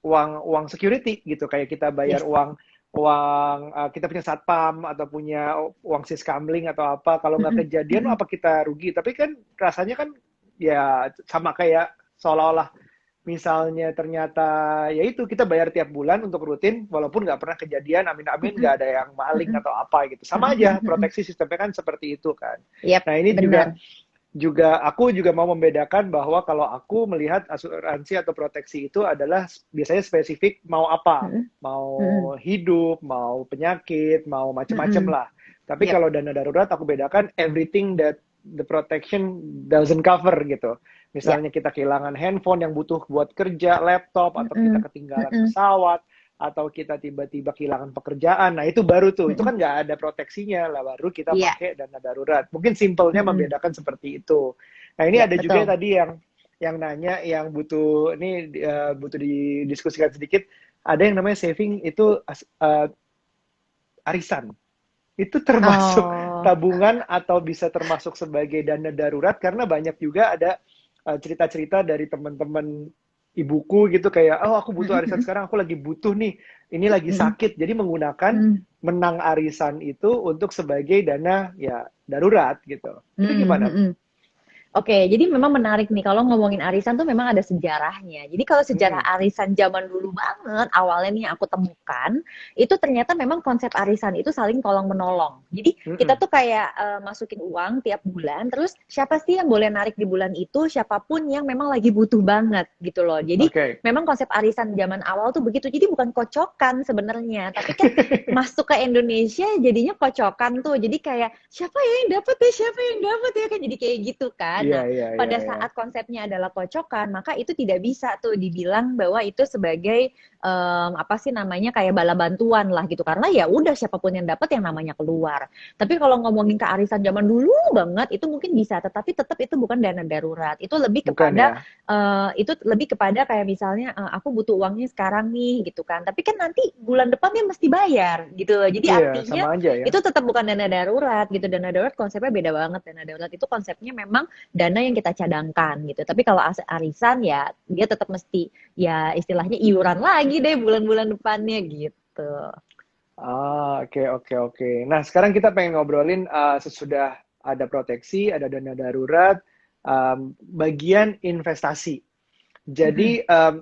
uang uang security gitu kayak kita bayar Yes. uang uang kita punya satpam atau punya uang siskamling atau apa kalau nggak Mm-mm. kejadian Mm-mm. apa kita rugi tapi kan rasanya kan ya sama kayak seolah-olah misalnya ternyata ya itu kita bayar tiap bulan untuk rutin walaupun nggak pernah kejadian amin-amin Mm-mm. nggak ada yang maling Mm-mm. atau apa gitu sama aja Mm-mm. proteksi sistemnya kan seperti itu kan Yep, nah ini juga benar. aku juga mau membedakan bahwa kalau aku melihat asuransi atau proteksi itu adalah biasanya spesifik mau apa, Mm-mm. mau Mm-mm. hidup, mau penyakit, mau macam-macam Mm-mm. lah. Tapi Yep. kalau dana darurat aku bedakan everything that the protection doesn't cover gitu. Yep. Misalnya kita kehilangan handphone yang butuh buat kerja, laptop, atau kita Mm-mm. ketinggalan Mm-mm. pesawat, atau kita tiba-tiba kehilangan pekerjaan. Nah, itu baru tuh. Itu Mm-mm. kan nggak ada proteksinya lah. Baru kita Iya. pakai dana darurat. Mungkin simpelnya Mm-mm. membedakan seperti itu. Nah, ini Yep, ada juga betul. tadi yang nanya, yang butuh ini butuh didiskusikan sedikit. Ada yang namanya saving itu arisan. Itu termasuk Oh. tabungan atau bisa termasuk sebagai dana darurat, karena banyak juga ada cerita-cerita dari teman-teman ibuku gitu, kayak, oh aku butuh arisan Mm-mm. sekarang, aku lagi butuh nih, ini lagi Mm-mm. sakit, jadi menggunakan Mm-mm. menang arisan itu untuk sebagai dana ya darurat gitu. Itu gimana? Mm-mm. Oke, jadi memang menarik nih kalau ngomongin arisan tuh memang ada sejarahnya. Jadi kalau sejarah Mm-mm. arisan zaman dulu banget, awalnya nih yang aku temukan, itu ternyata memang konsep arisan itu saling tolong menolong. Jadi kita Mm-mm. tuh kayak masukin uang tiap bulan, terus siapa sih yang boleh narik di bulan itu, siapapun yang memang lagi butuh banget gitu loh. Jadi Oke. memang konsep arisan zaman awal tuh begitu. Jadi bukan kocokan sebenarnya, tapi kan masuk ke Indonesia jadinya kocokan tuh. Jadi kayak siapa ya yang dapat ya, siapa yang dapat ya, kan jadi kayak gitu kan. Iya, Nah, iya, iya, pada iya. saat konsepnya adalah kocokan, maka itu tidak bisa tuh dibilang bahwa itu sebagai apa sih namanya kayak bala bantuan lah gitu. Karena ya udah siapapun yang dapat yang namanya keluar. Tapi kalau ngomongin kearisan zaman dulu banget itu mungkin bisa, tetapi tetap itu bukan dana darurat. Itu lebih Bukan kepada ya? kayak misalnya aku butuh uangnya sekarang nih gitu kan. Tapi kan nanti bulan depan dia mesti bayar gitu loh. Jadi Iya, artinya sama aja ya. itu tetap bukan dana darurat gitu. Dana darurat konsepnya beda banget. Dana darurat itu konsepnya memang dana yang kita cadangkan gitu. Tapi kalau aset arisan ya dia tetap mesti ya istilahnya iuran lagi deh bulan-bulan depannya gitu. Oke, oke, oke. Nah, sekarang kita pengen ngobrolin sesudah ada proteksi, ada dana darurat, bagian investasi. Mm-mm. Jadi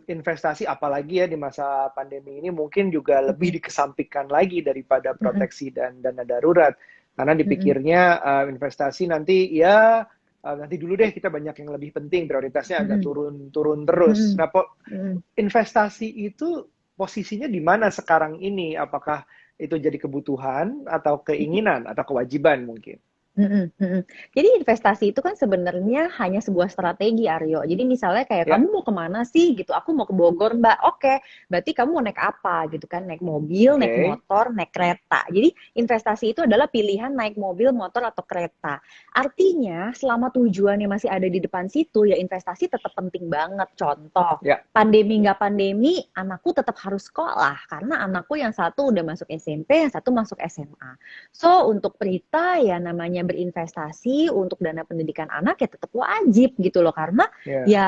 investasi apalagi ya di masa pandemi ini mungkin juga lebih dikesampingkan lagi daripada Mm-mm. proteksi dan dana darurat. Karena Mm-mm. dipikirnya investasi nanti ya nanti dulu deh, kita banyak yang lebih penting, prioritasnya agak Mm-mm. turun terus. Mm-mm. Nah, Mm-mm. investasi itu posisinya di mana sekarang ini? Apakah itu jadi kebutuhan atau keinginan atau kewajiban mungkin? Mhm, mhm. Jadi investasi itu kan sebenarnya hanya sebuah strategi, Aryo. Jadi misalnya kayak Ya, kamu mau kemana sih gitu? Aku mau ke Bogor, Mbak. Oke, berarti kamu mau naik apa gitu kan? Naik mobil, naik oke. motor, naik kereta. Jadi investasi itu adalah pilihan naik mobil, motor atau kereta. Artinya selama tujuannya masih ada di depan situ, ya investasi tetap penting banget. Contoh, Ya. pandemi nggak pandemi, anakku tetap harus sekolah karena anakku yang satu udah masuk SMP, yang satu masuk SMA. So, untuk Prita ya namanya berinvestasi untuk dana pendidikan anak ya tetap wajib gitu loh. Karena Ya. ya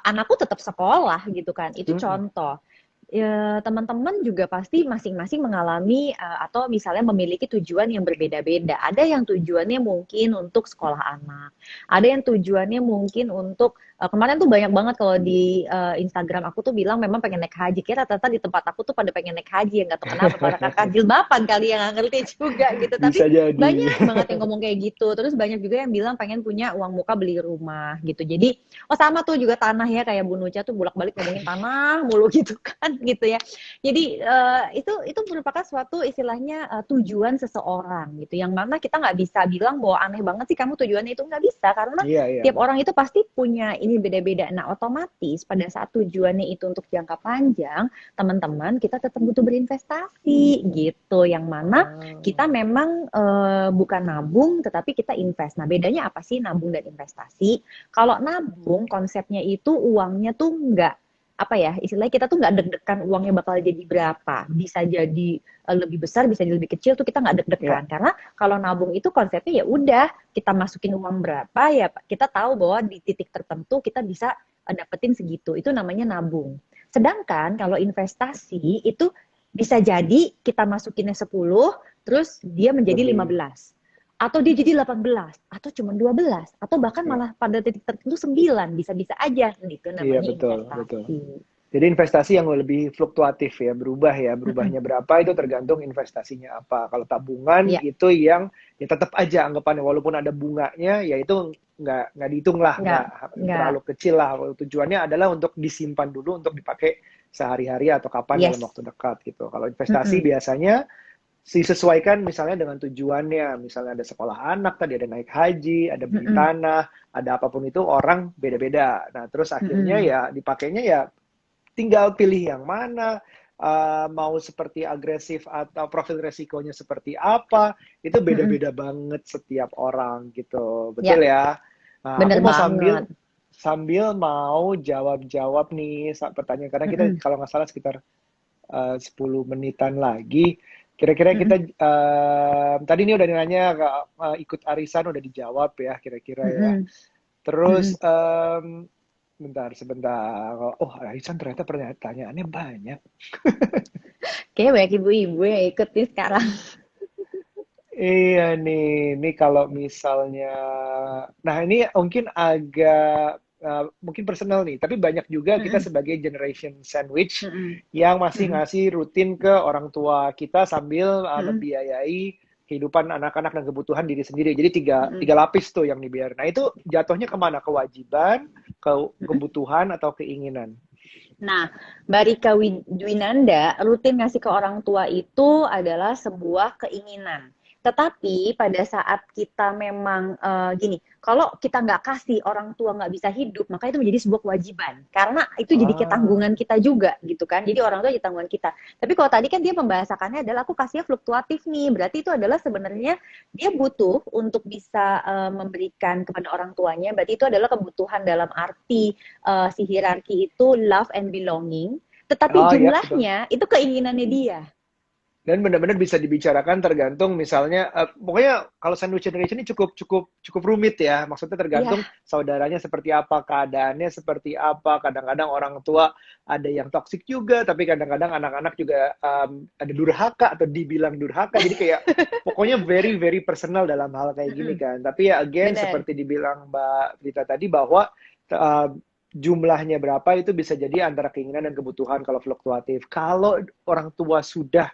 anakku tetap sekolah gitu kan. Itu Mm-mm. contoh. Ya, teman-teman juga pasti masing-masing mengalami atau misalnya memiliki tujuan yang berbeda-beda. Ada yang tujuannya mungkin untuk sekolah anak. Ada yang tujuannya mungkin untuk kemarin tuh banyak banget kalau di Instagram aku tuh bilang memang pengen naik haji. Kira rata-rata di tempat aku tuh pada pengen naik haji, yang nggak tahu kenapa para kakak jilbaban kali yang nggak ngerti juga gitu. Tapi Bisa jadi. banyak banget yang ngomong kayak gitu. Terus banyak juga yang bilang pengen punya uang muka beli rumah gitu. Jadi oh sama tuh juga tanah ya, kayak Bu Nucha tuh bolak-balik ngomongin tanah mulu gitu kan gitu ya. Jadi itu merupakan suatu istilahnya tujuan seseorang gitu. Yang mana kita nggak bisa bilang bahwa aneh banget sih kamu tujuannya itu, nggak bisa, karena Iya, iya. tiap orang itu pasti punya ini beda-beda. Nah, otomatis pada saat tujuannya itu untuk jangka panjang, teman-teman kita tetap butuh berinvestasi gitu. Yang mana kita memang bukan nabung tetapi kita invest. Nah, bedanya apa sih nabung dan investasi? Kalau nabung konsepnya itu uangnya tuh nggak apa ya, istilahnya kita tuh nggak deg-degan uangnya bakal jadi berapa, bisa jadi lebih besar, bisa jadi lebih kecil, tuh kita nggak deg-degan. Ya. Karena kalau nabung itu konsepnya ya udah kita masukin uang berapa ya kita tahu bahwa di titik tertentu kita bisa dapetin segitu, itu namanya nabung. Sedangkan kalau investasi itu bisa jadi kita masukinnya 10 terus dia menjadi Lebih. 15 atau dia jadi 18 atau cuma 12 atau bahkan Ya. malah pada titik tertentu 9, bisa-bisa aja gitu Iya, namanya betul, betul. investasi. Jadi investasi yang lebih fluktuatif ya, berubahnya berapa itu tergantung investasinya apa. Kalau tabungan Iya, itu yang ya tetap aja anggapannya walaupun ada bunganya, ya itu nggak dihitung lah, nggak, nggak nggak, terlalu kecil lah. Tujuannya adalah untuk disimpan dulu untuk dipakai sehari-hari atau kapan dalam yes. waktu dekat gitu. Kalau investasi Mm-mm. biasanya disesuaikan misalnya dengan tujuannya, misalnya ada sekolah anak tadi, ada naik haji, ada beli Mm-mm. tanah, ada apapun itu orang beda-beda. Nah terus akhirnya Mm-mm. ya dipakainya ya tinggal pilih yang mana, mau seperti agresif atau profil resikonya seperti apa, itu Mm-mm. beda-beda banget setiap orang gitu, Ya, betul ya? Nah, bener aku mau banget. sambil sambil mau jawab-jawab nih pertanyaan karena kita Mm-mm. kalau nggak salah sekitar 10 menitan lagi. Kira-kira kita Mm-mm. tadi ini udah nanya ikut arisan udah dijawab ya kira-kira ya. Mm-mm. Terus Mm-mm. bentar, sebentar. Oh, arisan ternyata pertanyaannya banyak. Kayaknya banyak ibu-ibu yang ikut nih sekarang. Iya nih, ini kalau misalnya, nah ini mungkin agak mungkin personal nih, tapi banyak juga kita Mm-mm. sebagai generation sandwich Mm-mm. yang masih Mm-mm. ngasih rutin ke orang tua kita sambil Mm-mm. membiayai kehidupan anak-anak dan kebutuhan diri sendiri. Jadi tiga, Mm-mm. tiga lapis tuh yang dibayar. Nah itu jatuhnya kemana? Kewajiban, Mm-mm. kebutuhan, atau keinginan? Nah, Mbak Rika Dwinanda rutin ngasih ke orang tua itu adalah sebuah keinginan. Tetapi pada saat kita memang gini, kalau kita nggak kasih orang tua nggak bisa hidup, maka itu menjadi sebuah kewajiban. Karena itu jadi kayak Ah, tanggungan kita juga, gitu kan. Jadi orang tua jadi tanggungan kita. Tapi kalau tadi kan dia pembahasakannya adalah aku kasihnya fluktuatif nih. Berarti itu adalah sebenarnya dia butuh untuk bisa memberikan kepada orang tuanya. Berarti itu adalah kebutuhan dalam arti si hierarki itu love and belonging, tetapi oh ya betul. jumlahnya itu keinginannya dia. Dan benar-benar bisa dibicarakan tergantung misalnya pokoknya kalau sandwich generation ini cukup cukup cukup rumit ya, maksudnya tergantung Ya, saudaranya seperti apa, keadaannya seperti apa. Kadang-kadang orang tua ada yang toksik juga, tapi kadang-kadang anak-anak juga ada durhaka atau dibilang durhaka, jadi kayak pokoknya very very personal dalam hal kayak gini kan. Tapi ya again benar. seperti dibilang Mbak Rita tadi bahwa uh, jumlahnya berapa itu bisa jadi antara keinginan dan kebutuhan kalau fluktuatif. Kalau orang tua sudah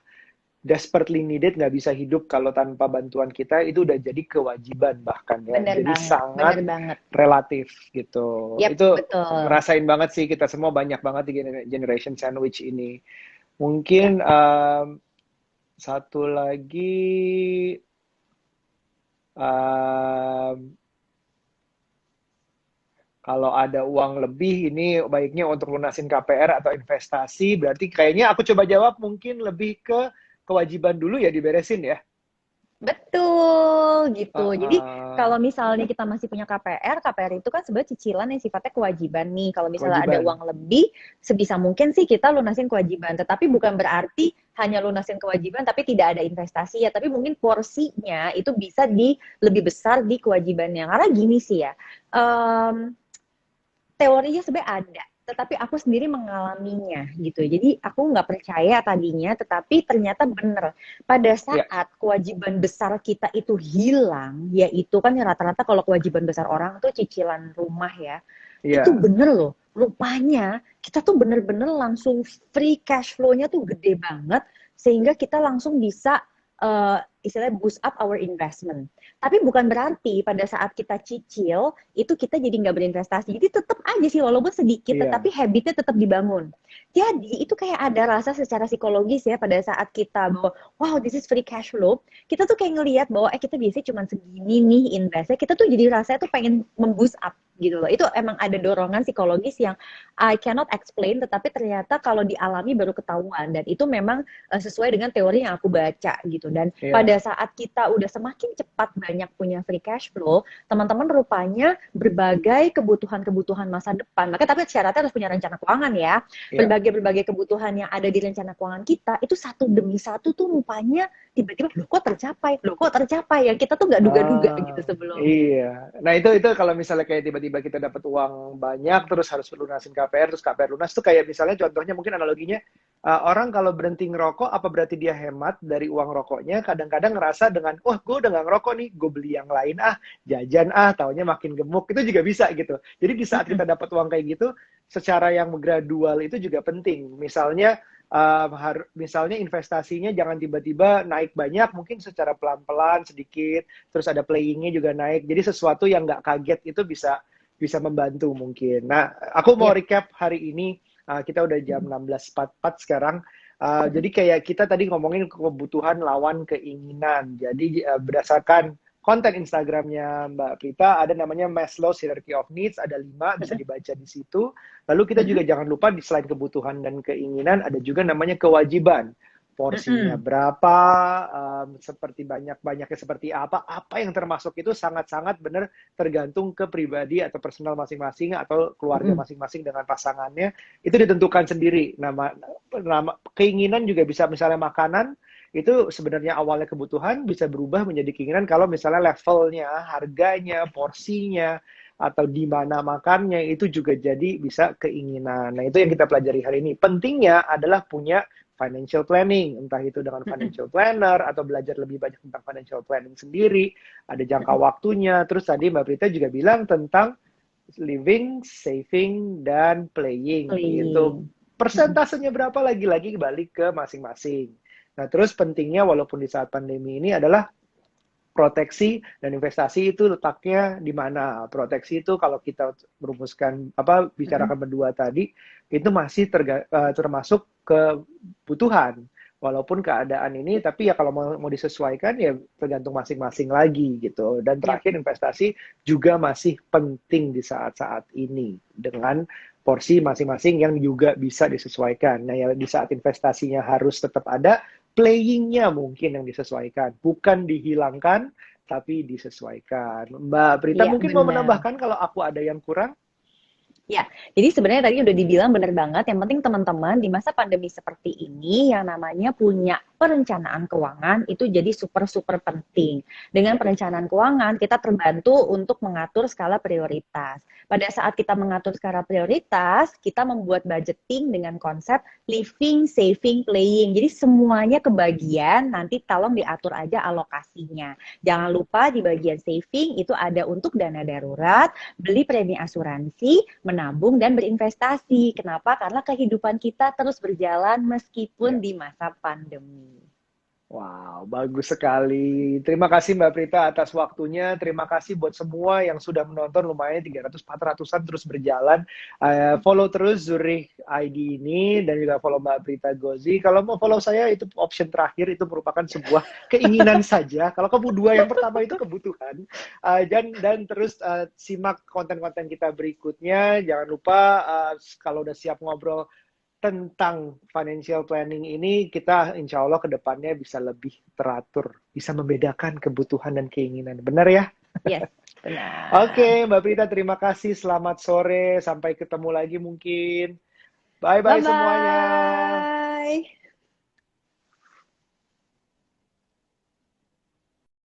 desperately needed, nggak bisa hidup kalau tanpa bantuan kita, itu udah jadi kewajiban bahkan ya. Benar Jadi banget, benar sangat banget. relatif gitu. Yap, Itu betul. ngerasain banget sih kita semua banyak banget di generation sandwich ini. Ya. Mungkin satu lagi um, kalau ada uang lebih ini baiknya untuk lunasin KPR atau investasi. Berarti kayaknya aku coba jawab mungkin lebih ke kewajiban dulu ya diberesin ya. Betul gitu. Jadi Uh, kalau misalnya kita masih punya KPR, KPR itu kan sebenarnya cicilan yang sifatnya kewajiban nih. Kalau misalnya ada kewajiban. uang lebih, sebisa mungkin sih kita lunasin kewajiban. Tetapi bukan berarti hanya lunasin kewajiban tapi tidak ada investasi ya. Tapi mungkin porsinya itu bisa di lebih besar di kewajibannya. Karena gini sih ya, em, teorinya sebenarnya ada, tetapi aku sendiri mengalaminya gitu. Jadi aku nggak percaya tadinya, tetapi ternyata bener. Pada Ya, saat kewajiban besar kita itu hilang, yaitu kan rata-rata kalau kewajiban besar orang tuh cicilan rumah ya, itu iya. bener loh. Rupanya kita tuh bener-bener langsung free cash flow-nya tuh gede banget, sehingga kita langsung bisa istilahnya boost up our investment. Tapi bukan berarti pada saat kita cicil itu kita jadi nggak berinvestasi. Jadi tetap aja sih walaupun sedikit, tetapi Iya. habitnya tetap dibangun. Jadi itu kayak ada rasa secara psikologis ya pada saat kita bahwa wow this is free cash flow. Kita tuh kayak ngelihat bahwa kita biasanya cuma segini nih investnya. Kita tuh jadi rasanya tuh pengen memboost up gitu loh. Itu emang ada dorongan psikologis yang I cannot explain, tetapi ternyata kalau dialami baru ketahuan dan itu memang sesuai dengan teori yang aku baca gitu. Dan pada Iya. saat kita udah semakin cepat banyak punya free cash flow, teman-teman rupanya berbagai kebutuhan-kebutuhan masa depan. Maka tapi syaratnya harus punya rencana keuangan ya. Iya. Berbagai-berbagai kebutuhan yang ada di rencana keuangan kita itu satu demi satu tuh rupanya tiba-tiba loh kok tercapai, loh kok tercapai yang kita tuh nggak duga-duga gitu Ah, sebelumnya. iya. Nah, itu kalau misalnya kayak tiba-tiba tiba-tiba kita dapat uang banyak, terus harus lunasin KPR, terus KPR lunas tuh kayak misalnya contohnya mungkin analoginya, orang kalau berhenti ngerokok, apa berarti dia hemat dari uang rokoknya? Kadang-kadang ngerasa dengan, wah gue udah nggak ngerokok nih, gue beli yang lain jajan taunya makin gemuk, itu juga bisa gitu. Jadi di saat kita dapat uang kayak gitu, secara yang gradual itu juga penting. Misalnya investasinya jangan tiba-tiba naik banyak, mungkin secara pelan-pelan sedikit, terus ada playingnya juga naik. Jadi sesuatu yang nggak kaget itu bisa membantu mungkin. Nah, aku mau recap hari ini. Kita udah jam 16.44 sekarang. Jadi kayak kita tadi ngomongin kebutuhan lawan keinginan. Jadi berdasarkan konten Instagramnya Mbak Prita, ada namanya Maslow's Hierarchy of Needs, ada 5, bisa dibaca di situ. Lalu kita juga jangan lupa, selain kebutuhan dan keinginan, ada juga namanya kewajiban. Porsinya berapa, seperti banyaknya seperti apa yang termasuk itu sangat-sangat benar tergantung ke pribadi atau personal masing-masing atau keluarga masing-masing dengan pasangannya, itu ditentukan sendiri. Keinginan juga bisa, misalnya makanan, itu sebenarnya awalnya kebutuhan bisa berubah menjadi keinginan kalau misalnya levelnya, harganya, porsinya, atau di mana makannya itu juga jadi bisa keinginan. Nah, itu yang kita pelajari hari ini. Pentingnya adalah punya financial planning, entah itu dengan financial planner atau belajar lebih banyak tentang financial planning sendiri, ada jangka waktunya. Terus tadi Mbak Prita juga bilang tentang living, saving, dan playing. Itu persentasenya berapa, lagi-lagi balik ke masing-masing. Nah, terus pentingnya walaupun di saat pandemi ini adalah proteksi dan investasi itu letaknya di mana. Proteksi itu kalau kita merumuskan bicarakan berdua tadi, itu masih termasuk kebutuhan. Walaupun keadaan ini, tapi ya kalau mau disesuaikan ya tergantung masing-masing lagi gitu. Dan terakhir, investasi juga masih penting di saat-saat ini dengan porsi masing-masing yang juga bisa disesuaikan. Nah, ya di saat investasinya harus tetap ada, playingnya mungkin yang disesuaikan, bukan dihilangkan, tapi disesuaikan. Mbak Prita mungkin mau menambahkan kalau aku ada yang kurang? Ya, jadi sebenarnya tadi udah dibilang bener banget. Yang penting teman-teman di masa pandemi seperti ini yang namanya punya perencanaan keuangan itu jadi super penting. Dengan perencanaan keuangan kita terbantu untuk mengatur skala prioritas. Pada saat kita mengatur skala prioritas, kita membuat budgeting dengan konsep living, saving, playing. Jadi semuanya kebagian, nanti tolong diatur aja alokasinya. Jangan lupa di bagian saving itu ada untuk dana darurat, beli premi asuransi, menabung dan berinvestasi. Kenapa? Karena kehidupan kita terus berjalan meskipun di masa pandemi. Wow, bagus sekali. Terima kasih Mbak Prita atas waktunya. Terima kasih buat semua yang sudah menonton, lumayan 300-400-an terus berjalan. Follow terus Zurich ID ini dan juga follow Mbak Prita Gozi. Kalau mau follow saya itu option terakhir, itu merupakan sebuah keinginan saja. Kalau kamu dua, yang pertama itu kebutuhan. Dan terus simak konten-konten kita berikutnya. Jangan lupa kalau udah siap ngobrol tentang financial planning ini, kita insya Allah ke depannya bisa lebih teratur, bisa membedakan kebutuhan dan keinginan. Benar ya? Yes, benar. Oke, Mbak Prita, terima kasih. Selamat sore. Sampai ketemu lagi mungkin. Bye-bye semuanya. Bye.